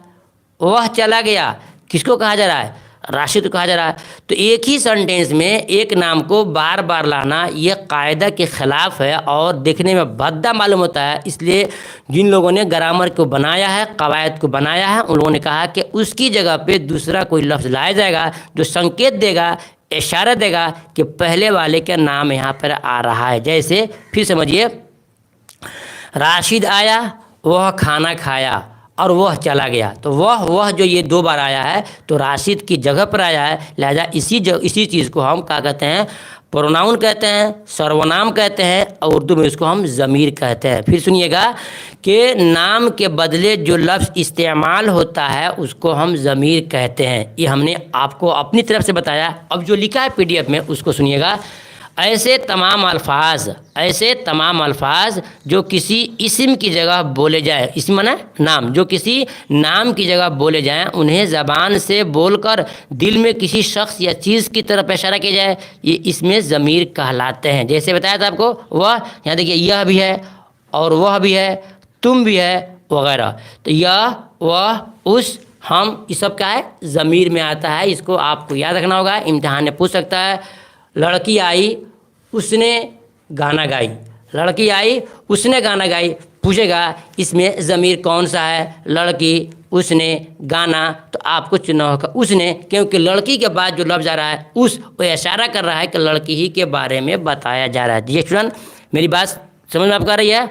वह चला गया, किसको कहा जा रहा है? राशिद को कहा जा रहा है। तो एक ही सेंटेंस में एक नाम को बार बार लाना, यह कायदा के ख़िलाफ़ है और देखने में भद्दा मालूम होता है। इसलिए जिन लोगों ने ग्रामर को बनाया है, कवायद को बनाया है, उन लोगों ने कहा कि उसकी जगह पे दूसरा कोई लफ्ज़ लाया जाएगा जो संकेत देगा, इशारा देगा कि पहले वाले का नाम यहाँ पर आ रहा है। जैसे फिर समझिए, राशिद आया, वह खाना खाया, और वह चला गया, तो वह जो ये 2 बार आया है तो राशिद की जगह पर आया है, लिहाजा इसी चीज़ को हम क्या कहते हैं, प्रोनाउन कहते हैं, सर्वनाम कहते हैं, और उर्दू में इसको हम ज़मीर कहते हैं। फिर सुनिएगा कि नाम के बदले जो लफ्ज़ इस्तेमाल होता है उसको हम ज़मीर कहते हैं। ये हमने आपको अपनी तरफ से बताया। अब जो लिखा है PDF में उसको सुनिएगा। ऐसे तमाम अल्फाज जो किसी इस्म की जगह बोले जाए, इस्म माने नाम, जो किसी नाम की जगह बोले जाएं, उन्हें ज़बान से बोलकर दिल में किसी शख्स या चीज़ की तरफ इशारा किया जाए, ये इसमें ज़मीर कहलाते हैं। जैसे बताया था आपको, वह, यहाँ देखिए यह भी है और वह भी है, तुम भी है वगैरह, तो यह, वह, उस, हम, ये सब क्या है, ज़मीर में आता है। इसको आपको याद रखना होगा, इम्तिहान में पूछ सकता है। लड़की आई उसने गाना गाई, लड़की आई उसने गाना गाई, पूछेगा इसमें ज़मीर कौन सा है, लड़की, उसने, गाना, तो आपको चुनना होगा उसने, क्योंकि लड़की के बाद जो लफ्ज़ आ रहा है उस, वो इशारा कर रहा है कि लड़की ही के बारे में बताया जा रहा है। जी स्टूडेंट, मेरी बात समझ में आपको आ रही है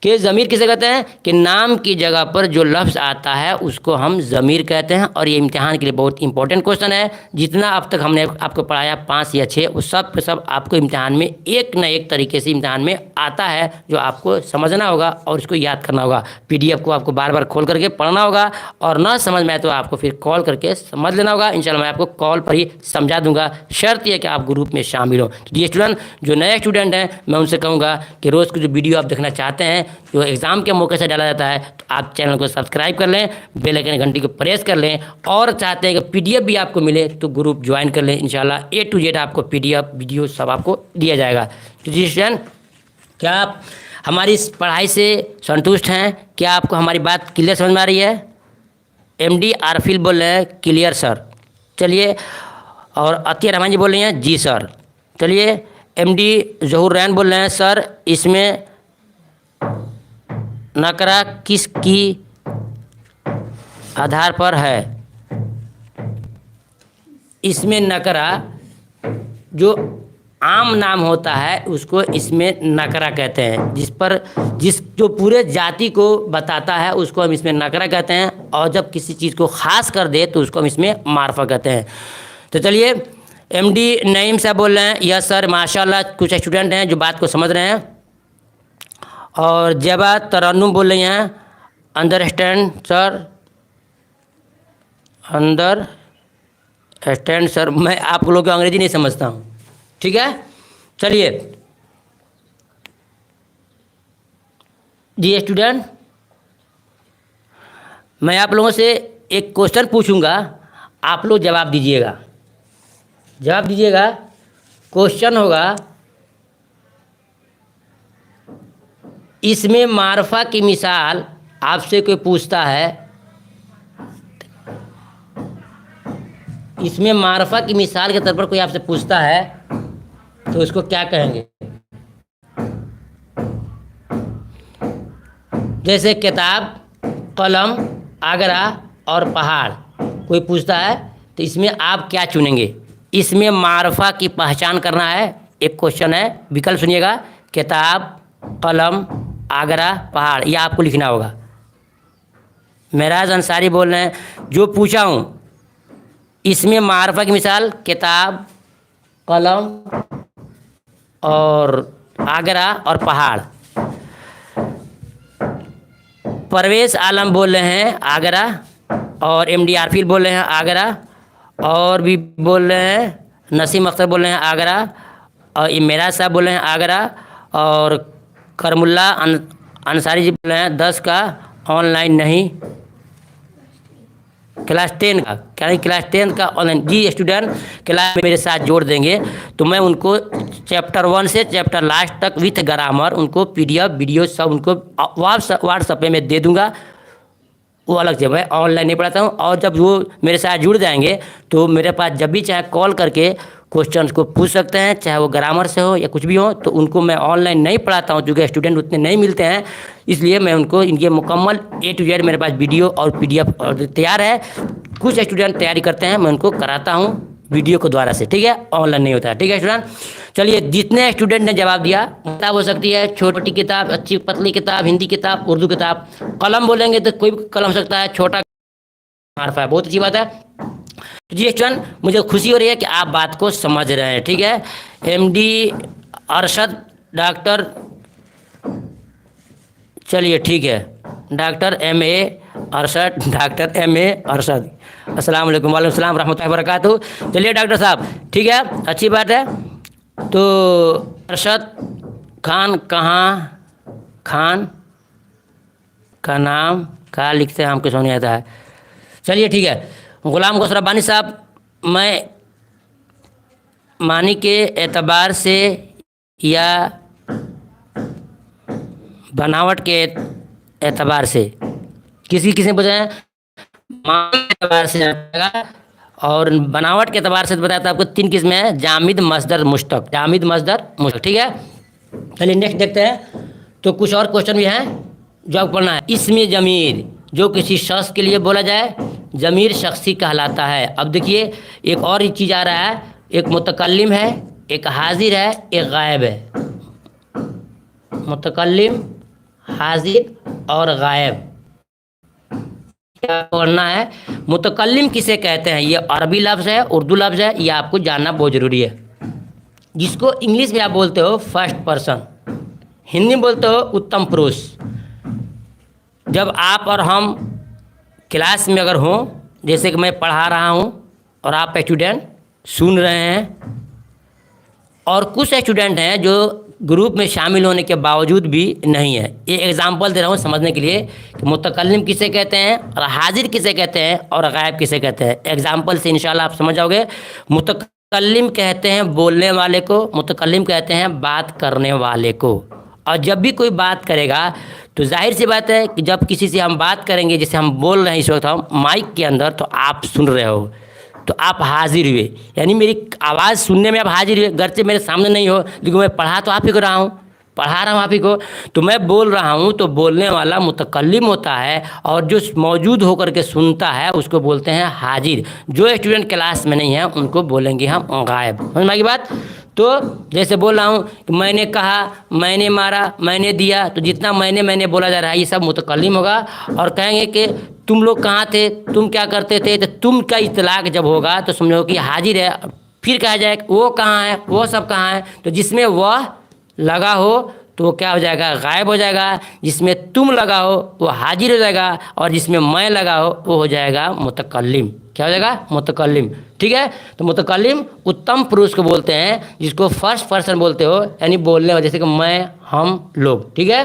कि ज़मीर किसे कहते हैं, कि नाम की जगह पर जो लफ्ज़ आता है उसको हम ज़मीर कहते हैं। और ये इम्तिहान के लिए बहुत इंपॉर्टेंट क्वेश्चन है। जितना अब तक हमने आपको पढ़ाया 5 या 6, उस सब पे सब आपको इम्तिहान में एक न एक तरीके से इम्तिहान में आता है, जो आपको समझना होगा और इसको याद करना होगा। PDF को आपको बार बार खोल करके पढ़ना होगा, और ना समझ में आए तो आपको फिर कॉल करके समझ लेना होगा। इंशाल्लाह मैं आपको कॉल पर ही समझा दूंगा, शर्त यह कि आप ग्रुप में शामिल हो। तो ये स्टूडेंट, जो नए स्टूडेंट हैं, मैं उनसे कहूँगा कि रोज़ को जो वीडियो आप देखना चाहते हैं, जो एग्ज़ाम के मौके से डाला जाता है, तो आप चैनल को सब्सक्राइब कर लें, बेल आइकन घंटी को प्रेस कर लें, और चाहते हैं कि PDF भी आपको मिले तो ग्रुप ज्वाइन कर लें। इंशाल्लाह A to Z आपको PDF वीडियो सब आपको दिया जाएगा। तो जी स्टूडेंट, क्या आप हमारी इस पढ़ाई से संतुष्ट हैं? क्या आपको हमारी बात क्लियर समझ में आ रही है? MD आरफिल बोल रहे हैं, क्लियर सर। चलिए, और अतिया रहमान जी बोल रही हैं, जी सर। चलिए, MD जहूर रैन बोल रहे हैं, सर इसमें नकरा किसकी आधार पर है? इसमें नकरा जो आम नाम होता है उसको इसमें नकरा कहते हैं, जिस जो पूरे जाति को बताता है उसको हम इसमें नकरा कहते हैं, और जब किसी चीज़ को ख़ास कर दे तो उसको हम इसमें मार्फा कहते हैं। तो चलिए, MD नईम साहब बोल रहे हैं, यस सर, माशाल्लाह। कुछ स्टूडेंट हैं जो बात को समझ रहे हैं। और जबा तरन्नुम बोल रही हैं, अंडरस्टैंड सर, अंडरस्टैंड सर। मैं आप लोगों को अंग्रेजी नहीं समझता हूँ, ठीक है। चलिए जी स्टूडेंट, मैं आप लोगों से एक क्वेश्चन पूछूंगा, आप लोग जवाब दीजिएगा। क्वेश्चन होगा, इसमें मारफा की मिसाल आपसे कोई पूछता है, इसमें मारफा की मिसाल के तौर पर कोई आपसे पूछता है तो उसको क्या कहेंगे? जैसे किताब, कलम, आगरा और पहाड़ कोई पूछता है तो इसमें आप क्या चुनेंगे? इसमें मारफा की पहचान करना है। एक क्वेश्चन है, विकल्प सुनिएगा, किताब, कलम, आगरा, पहाड़, यह आपको लिखना होगा। मेराज अंसारी बोल रहे हैं, जो पूछा हूँ इसमें मारफा की मिसाल किताब, कलम और आगरा और पहाड़। परवेज़ आलम बोल रहे हैं आगरा, और MD आरफिल बोल रहे हैं आगरा, और भी बोल रहे हैं नसीम अख्तर बोल रहे हैं आगरा, और मेराज साहब बोल रहे हैं आगरा, और करमुल्ला अंसारी जी बोल रहे हैं 10 का ऑनलाइन नहीं, क्लास 10 का, क्या नहीं, क्लास 10 का ऑनलाइन। जी स्टूडेंट, क्लास में मेरे साथ जोड़ देंगे तो मैं उनको चैप्टर 1 से चैप्टर लास्ट तक विथ ग्रामर उनको PDF वीडियो सब उनको व्हाट्सएप पे मैं दे दूंगा। वो अलग से, मैं ऑनलाइन नहीं पढ़ाता हूँ। और जब वो मेरे साथ जुड़ जाएंगे तो मेरे पास जब भी चाहे कॉल करके क्वेश्चंस को पूछ सकते हैं, चाहे वो ग्रामर से हो या कुछ भी हो। तो उनको मैं ऑनलाइन नहीं पढ़ाता हूँ क्योंकि स्टूडेंट उतने नहीं मिलते हैं, इसलिए मैं उनको इनके मुकम्मल A to Z मेरे पास वीडियो और PDF तैयार है। कुछ स्टूडेंट तैयारी करते हैं, मैं उनको कराता हूँ वीडियो के द्वारा से, ठीक है, ऑनलाइन नहीं होता है, ठीक है स्टूडेंट। चलिए, जितने स्टूडेंट ने जवाब दिया, किताब हो सकती है छोटी किताब, अच्छी पतली किताब, हिंदी किताब, उर्दू किताब। कलम बोलेंगे तो कोई भी कलम हो सकता है, छोटा मार्फा है, बहुत अच्छी बात है। तो जी स्टूडेंट, मुझे खुशी हो रही है कि आप बात को समझ रहे हैं, ठीक है। एमडी अरशद, डॉक्टर, चलिए ठीक है, doctor M A Arshad, doctor M A Arshad, अस्सलाम वालेकुम। वालेकुम सलाम रहमतुल्लाहि व बरकातुहू। चलिए डॉक्टर साहब, ठीक है, अच्छी बात है। तो अरशद खान कहाँ, खान का नाम क्या लिखते हैं, हमको समझ नहीं आता है। चलिए ठीक है। गुलाम गौस रब्बानी साहब, मैं मानी के एतबार से या बनावट के एतबार से, किसी किसी ने बताया मानी के एतबार से जाएगा, और बनावट के एतबार से बताया था आपको 3 किस्में हैं, जामिद, मस्दर, मुश्तक। जामिद, मस्दर, मुश्तक, ठीक है। चलिए नेक्स्ट देखते हैं। तो कुछ और क्वेश्चन भी हैं जो आपको पढ़ना है। इसमें ज़मीर जो किसी शख्स के लिए बोला जाए, ज़मीर शख्सी कहलाता है। अब देखिए, एक और ही चीज़ आ रहा है, एक मुतकल्लिम है, एक हाजिर है, एक गायब है। मुतकल्लिम, हाजिर और गायब, क्या पढ़ना है। मुतकल्लिम किसे कहते हैं, ये अरबी लफ्ज़ है, उर्दू लफ्ज़ है, ये आपको जानना बहुत ज़रूरी है। जिसको इंग्लिश में आप बोलते हो फर्स्ट पर्सन, हिंदी में बोलते हो उत्तम पुरुष। जब आप और हम क्लास में अगर हों, जैसे कि मैं पढ़ा रहा हूँ और आप स्टूडेंट सुन रहे हैं, और कुछ स्टूडेंट हैं जो ग्रुप में शामिल होने के बावजूद भी नहीं है। ये एग्जांपल दे रहा हूँ समझने के लिए कि मुतकल्लिम किसे कहते हैं और हाजिर किसे कहते हैं और गायब किसे कहते हैं। एग्जांपल से इंशाल्लाह आप समझ जाओगे। मुतकल्लिम कहते हैं बोलने वाले को, मुतकल्लिम कहते हैं बात करने वाले को। और जब भी कोई बात करेगा तो जाहिर सी बात है कि जब किसी से हम बात करेंगे, जैसे हम बोल रहे हैं इस वक्त हम माइक के अंदर, तो आप सुन रहे हो तो आप हाजिर हुए, यानी मेरी आवाज़ सुनने में आप हाजिर हुए। घर से मेरे सामने नहीं हो, लेकिन मैं पढ़ा तो आप ही को रहा हूँ, पढ़ा रहा हूँ आप ही को, तो मैं बोल रहा हूँ। तो बोलने वाला मुतकल्लिम होता है, और जो मौजूद होकर के सुनता है उसको बोलते हैं हाजिर। जो स्टूडेंट क्लास में नहीं है उनको बोलेंगे हम गायब। समझ में आई बात। तो जैसे बोल रहा हूँ कि मैंने कहा, मैंने मारा, मैंने दिया, तो जितना मैंने बोला जा रहा है ये सब मुतकल्लिम होगा। और कहेंगे कि तुम लोग कहाँ थे, तुम क्या करते थे, तो तुम का इतलाक जब होगा तो समझो कि हाजिर है। फिर कहा जाए वो कहाँ है, वो सब कहाँ है, तो जिसमें वह लगा हो तो वो क्या हो जाएगा, गायब हो जाएगा। जिसमें तुम लगा हो वो हाजिर हो जाएगा, और जिसमें मैं लगा हो वो हो जाएगा मुतकल्लिम। क्या हो जाएगा, मुतकल्लिम, ठीक है। तो मुतकल्लिम उत्तम पुरुष को बोलते हैं, जिसको फर्स्ट पर्सन बोलते हो, यानी बोलने वाले, जैसे कि मैं, हम लोग, ठीक है।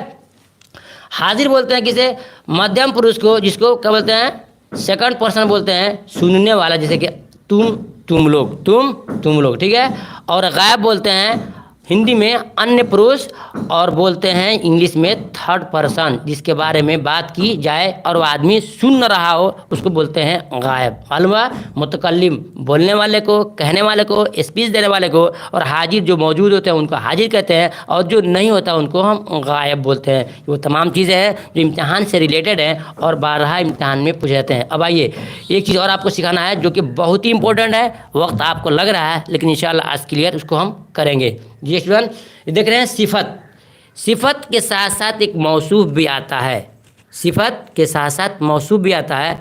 हाजिर बोलते हैं किसे, मध्यम पुरुष को, जिसको क्या बोलते हैं, सेकंड पर्सन बोलते हैं, सुनने वाला, जैसे कि तुम लोग, तुम लोग, ठीक है। और गायब बोलते हैं हिंदी में अन्य पुरुष, और बोलते हैं इंग्लिश में थर्ड पर्सन, जिसके बारे में बात की जाए और वो आदमी सुन न रहा हो उसको बोलते हैं गायब। मालूम है, मुतकल्लिम बोलने वाले को, कहने वाले को, स्पीच देने वाले को, और हाजिर जो मौजूद होते हैं उनको हाजिर कहते हैं, और जो नहीं होता उनको हम गायब बोलते हैं। वो तमाम चीज़ें हैं जो इम्तिहान से रिलेटेड हैं और बारहा इम्तिहान में पूछ जाते हैं। अब आइए एक चीज़ और आपको सिखाना है जो कि बहुत ही इंपॉर्टेंट है। वक्त आपको लग रहा है, लेकिन इंशाल्लाह आज क्लियर उसको हम करेंगे। जी स्टूडेंट, देख रहे हैं सिफत, सिफत के साथ साथ एक मौसूफ भी आता है, सिफत के साथ साथ मौसूफ भी आता है।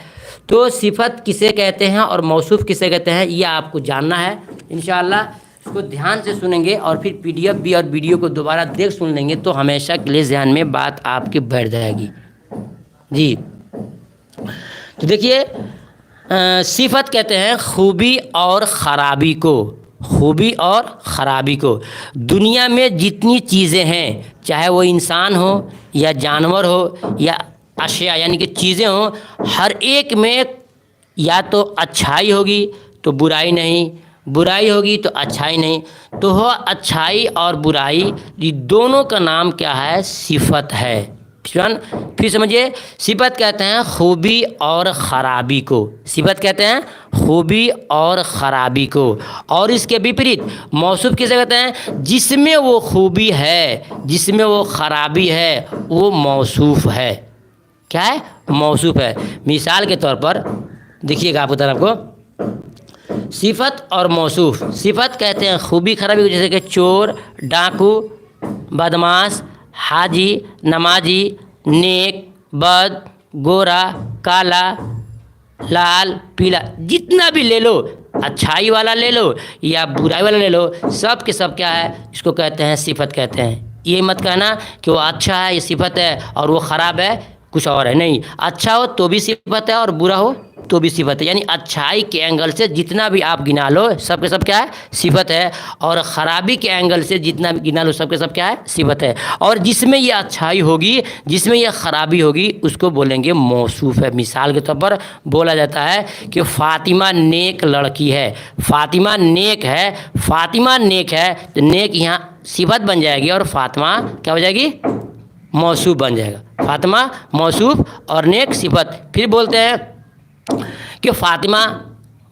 तो सिफत किसे कहते हैं और मौसूफ किसे कहते हैं, ये आपको जानना है। इंशाल्लाह इसको ध्यान से सुनेंगे और फिर पीडीएफ भी और वीडियो को दोबारा देख सुन लेंगे तो हमेशा के लिए ध्यान में बात आपकी बैठ जाएगी। जी तो देखिए, सिफत कहते हैं खूबी और ख़राबी को, खूबी और ख़राबी को। दुनिया में जितनी चीज़ें हैं, चाहे वो इंसान हो या जानवर हो या अशिया यानी कि चीज़ें हो, हर एक में या तो अच्छाई होगी तो बुराई नहीं, बुराई होगी तो अच्छाई नहीं। तो हो अच्छाई और बुराई, ये दोनों का नाम क्या है, सिफत है। फिर समझिए, सिफत कहते हैं खूबी और ख़राबी को, सिफत कहते हैं खूबी और ख़राबी को। और इसके विपरीत मौसूफ किसे कहते हैं, जिसमें वो खूबी है, जिसमें वो ख़राबी है, वो मौसूफ है। क्या है, मौसूफ है। मिसाल के तौर पर देखिएगा आप उधर, आपको सिफत और मौसूफ। सिफत कहते हैं खूबी खराबी को, जैसे कि चोर, डाकू, बदमाश, हाजी, नमाजी, नेक, बद, गोरा, काला, लाल, पीला, जितना भी ले लो, अच्छाई वाला ले लो या बुराई वाला ले लो, सब के सब क्या है, इसको कहते हैं सिफत कहते हैं। ये मत कहना कि वो अच्छा है ये सिफत है और वो ख़राब है कुछ और है, नहीं, अच्छा हो तो भी सिफत है और बुरा हो तो भी सिफत है। यानी अच्छाई के एंगल से जितना भी आप गिना लो सब के सब क्या है, सिफत है, और ख़राबी के एंगल से जितना भी गिना लो सब के सब क्या है, सिफत है। और जिसमें ये अच्छाई होगी, जिसमें ये ख़राबी होगी, उसको बोलेंगे मौसूफ है। मिसाल के तौर पर बोला जाता है कि फ़ातिमा नेक लड़की है, फ़ातिमा नेक है, फ़ातिमा नेक है, तो नेक यहाँ सिफत बन जाएगी और फ़ातिमा क्या हो जाएगी, मौसूफ बन जाएगा। फ़ातिमा मौसूफ और नेक सिफत। फिर बोलते हैं कि फ़ातिमा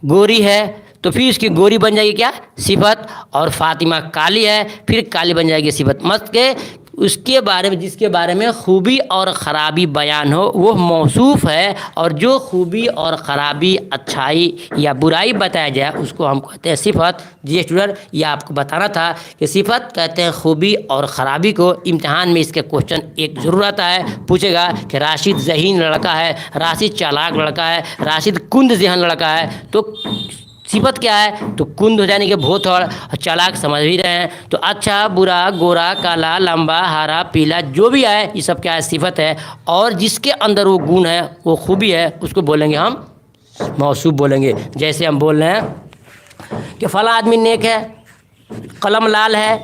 गोरी है, तो फिर उसकी गोरी बन जाएगी क्या, सिफत, और फ़ातिमा काली है, फिर काली बन जाएगी सिफत। मत के उसके बारे में, जिसके बारे में खूबी और ख़राबी बयान हो वो मौसूफ है, और जो खूबी और ख़राबी, अच्छाई या बुराई बताया जाए उसको हम कहते हैं सिफत। जी स्टूडेंट, ये आपको बताना था कि सिफत कहते हैं खूबी और ख़राबी को। इम्तिहान में इसके क्वेश्चन एक ज़रूर आता है, पूछेगा कि राशिद ज़हीन लड़का है, राशिद चालाक लड़का है, राशिद कुंद ज़हन लड़का है, तो सिफत क्या है, तो कुंद हो जाने के भोथड़, चालाक समझ भी रहे हैं, तो अच्छा, बुरा, गोरा, काला, लंबा, हरा, पीला, जो भी है ये सब क्या है, सिफत है। और जिसके अंदर वो गुण है, वो खूबी है, उसको बोलेंगे हम मौसूफ बोलेंगे। जैसे हम बोल रहे हैं कि फला आदमी नेक है, कलम लाल है,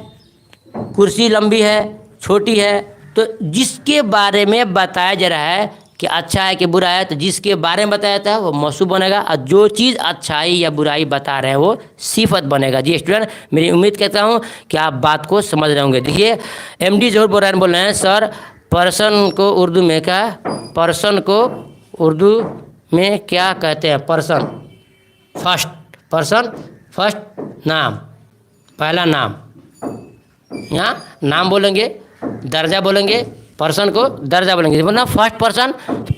कुर्सी लंबी है, छोटी है, तो जिसके बारे में बताया जा रहा है कि अच्छा है कि बुरा है, तो जिसके बारे में बताया जाता है वो मौसूफ बनेगा, और जो चीज़ अच्छाई या बुराई बता रहे हैं वो सिफत बनेगा। जी स्टूडेंट, मेरी उम्मीद करता हूँ कि आप बात को समझ रहे होंगे। देखिए MD ज़हूर बोरान बोल रहे हैं, सर पर्सन को उर्दू में क्या, पर्सन को उर्दू में क्या कहते हैं, पर्सन फर्स्ट, पर्सन फर्स्ट, नाम, पहला नाम, यहाँ नाम बोलेंगे, दर्जा बोलेंगे, पर्सन को दर्जा बोलेंगे, बोलना फर्स्ट पर्सन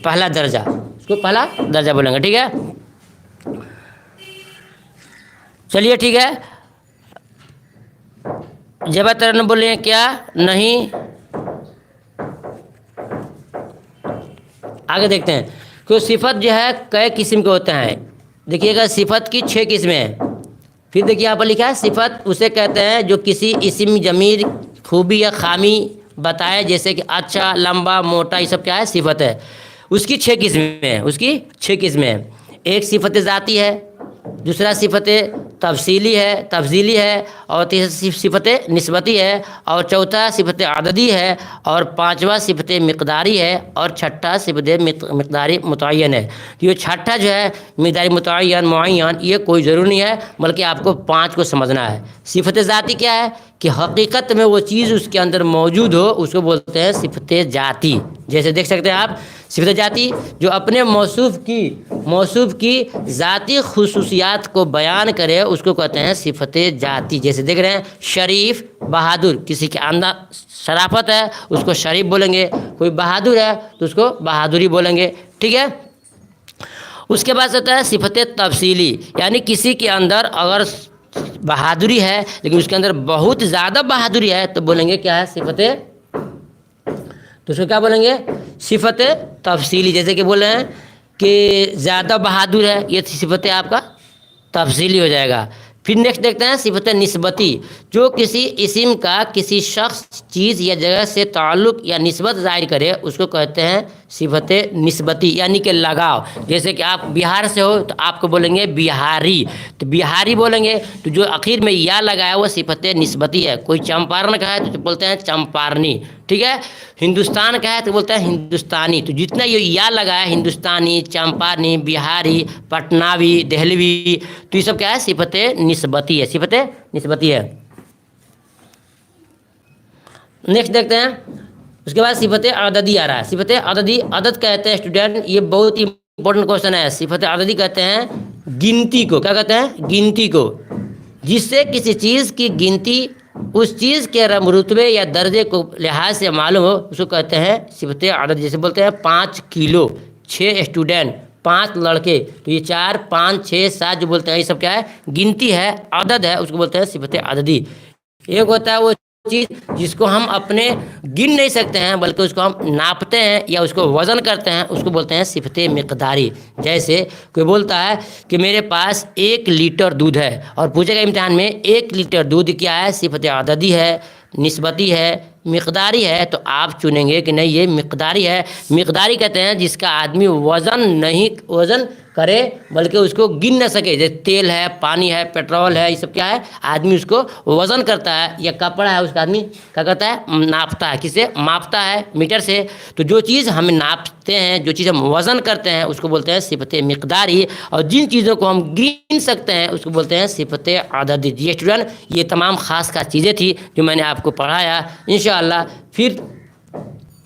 पहला दर्जा, उसको पहला दर्जा बोलेंगे, ठीक है। चलिए ठीक है, ज़्यादातर बोले क्या नहीं, आगे देखते हैं कि सिफत जो है कई किस्म के होते हैं। देखिएगा सिफत की 6 किस्में हैं। फिर देखिए यहाँ पर लिखा है सिफत उसे कहते हैं जो किसी इस्म जमीर खूबी या खामी बताए, जैसे कि अच्छा, लंबा, मोटा, ये सब क्या है, सिफत है। उसकी 6 किस्में हैं, उसकी 6 किस्में हैं। एक सिफत ज़ाती है, दूसरा सिफत तफसीली है, और तीसरा सिफत निस्बती है, और चौथा सिफत अददी है, और पांचवा सिफत मिक़दारी है, और छठा सिफत मिक़दारी मुतय्यन है। तो ये छठा जो है मिक़दारी मुतय्यन, ये कोई ज़रूरी नहीं है, बल्कि आपको 5 को समझना है। सिफत ज़ाती क्या है कि हकीकत में वो चीज़ उसके अंदर मौजूद हो, उसको बोलते हैं सिफत ज़ाती। जैसे देख सकते हैं आप, सिफत ज़ाती जो अपने मौसूफ की ज़ाती खुसूसियात को बयान करे उसको कहते हैं सिफत ज़ाती। जैसे देख रहे हैं शरीफ, बहादुर, किसी के अंदर शराफत है उसको शरीफ बोलेंगे, कोई बहादुर है तो उसको बहादुरी बोलेंगे, ठीक है। उसके बाद होता है सिफत तफसीली, यानी किसी के अंदर अगर बहादुरी है लेकिन उसके अंदर बहुत ज़्यादा बहादुरी है तो बोलेंगे क्या है, सिफत, तो उसको क्या बोलेंगे, सिफत तफसीली। जैसे कि बोल रहे हैं कि ज़्यादा बहादुर है, ये सिफत आपका तफसीली हो जाएगा। फिर नेक्स्ट देखते हैं सिफत निस्बती, जो किसी इस्म का किसी शख्स, चीज़ या जगह से ताल्लुक़ या निस्बत ज़ाहिर करे उसको कहते हैं सिफत निस्बती, यानी कि लगाव। जैसे कि आप बिहार से हो तो आपको बोलेंगे बिहारी, तो बिहारी बोलेंगे, तो जो आखिर में या लगाया वो सिफत निस्बती है। कोई चंपारण का है तो बोलते हैं चंपारनी, ठीक है। हिंदुस्तान का है तो बोलते हैं हिंदुस्तानी, तो जितना ये या लगाया, हिंदुस्तानी, चंपारनी, बिहारी, पटनावी, दहलवी, तो ये सब क्या है, सिफत निस्बती है, सिफत निस्बती है। नेक्स्ट देखते हैं, उसके बाद सिफत अददी आ रहा है। सिफत अददी, अदद कहते हैं स्टूडेंट, ये बहुत इंपॉर्टेंट क्वेश्चन है। सिफत अददी कहते हैं गिनती को, क्या कहते हैं, गिनती को, जिससे किसी चीज़ की गिनती उस चीज़ के रुतबे या दर्जे को लिहाज से मालूम हो उसको कहते हैं सिफत अदद। जैसे बोलते हैं 5 किलो, 6 स्टूडेंट, 5 लड़के, तो ये 4 5 6 7 जो बोलते हैं ये सब क्या है, गिनती है, अदद है, उसको बोलते हैं सिफत अददी। एक होता है वो चीज़ जिसको हम अपने गिन नहीं सकते हैं बल्कि उसको हम नापते हैं या उसको वज़न करते हैं, उसको बोलते हैं सिफत मिक़दारी। जैसे कोई बोलता है कि मेरे पास 1 लीटर दूध है और पूछेगा इम्तिहान में 1 लीटर दूध क्या है, सिफत अददी है, निस्बती है, मिक़दारी है, तो आप चुनेंगे कि नहीं ये मिक़दारी है। मिक़दारी कहते हैं जिसका आदमी वज़न करे बल्कि उसको गिन न सके, जैसे तेल है, पानी है, पेट्रोल है, ये सब क्या है, आदमी उसको वज़न करता है, या कपड़ा है उसका आदमी क्या करता है, नापता है, किसे मापता है, मीटर से। तो जो चीज़ हम नापते हैं, जो चीज़ हम वज़न करते हैं, उसको बोलते हैं सिफत मिक़दारी, और जिन चीज़ों को हम गिन सकते हैं उसको बोलते हैं सिफत अददी। जी स्टूडेंट, ये तमाम ख़ास चीज़ें थी जो मैंने आपको पढ़ाया। इंशाअल्लाह फिर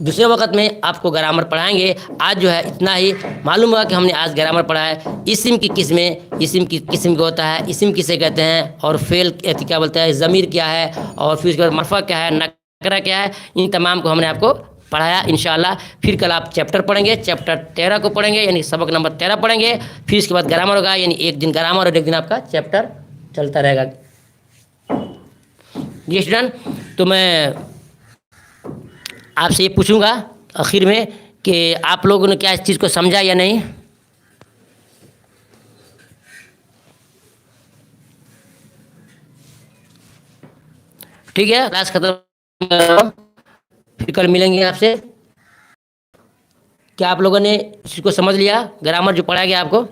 दूसरे वक्त में आपको ग्रामर पढ़ाएंगे। आज जो है इतना ही। मालूम हुआ कि हमने आज ग्रामर पढ़ा है। इस्म की किस्में, इस्म की किस्म क्या होता है, इस्म किसे कहते हैं, और फेल क्या बोलते हैं, ज़मीर क्या है, और फिर उसके बाद मरफ़ा क्या है, नकरा क्या है, इन तमाम को हमने आपको पढ़ाया। इंशाअल्लाह फिर कल आप चैप्टर पढ़ेंगे, चैप्टर 13 को पढ़ेंगे, यानी सबक नंबर 13 पढ़ेंगे। फिर इसके बाद ग्रामर होगा, यानी एक दिन ग्रामर और एक दिन आपका चैप्टर चलता रहेगा। जी स्टूडेंट, तो मैं आपसे ये पूछूंगा आखिर में कि आप लोगों ने क्या इस चीज़ को समझा या नहीं। ठीक है, क्लास खत्म, फिर कल मिलेंगे आपसे। क्या आप लोगों ने इसको समझ लिया, ग्रामर जो पढ़ाया गया आपको?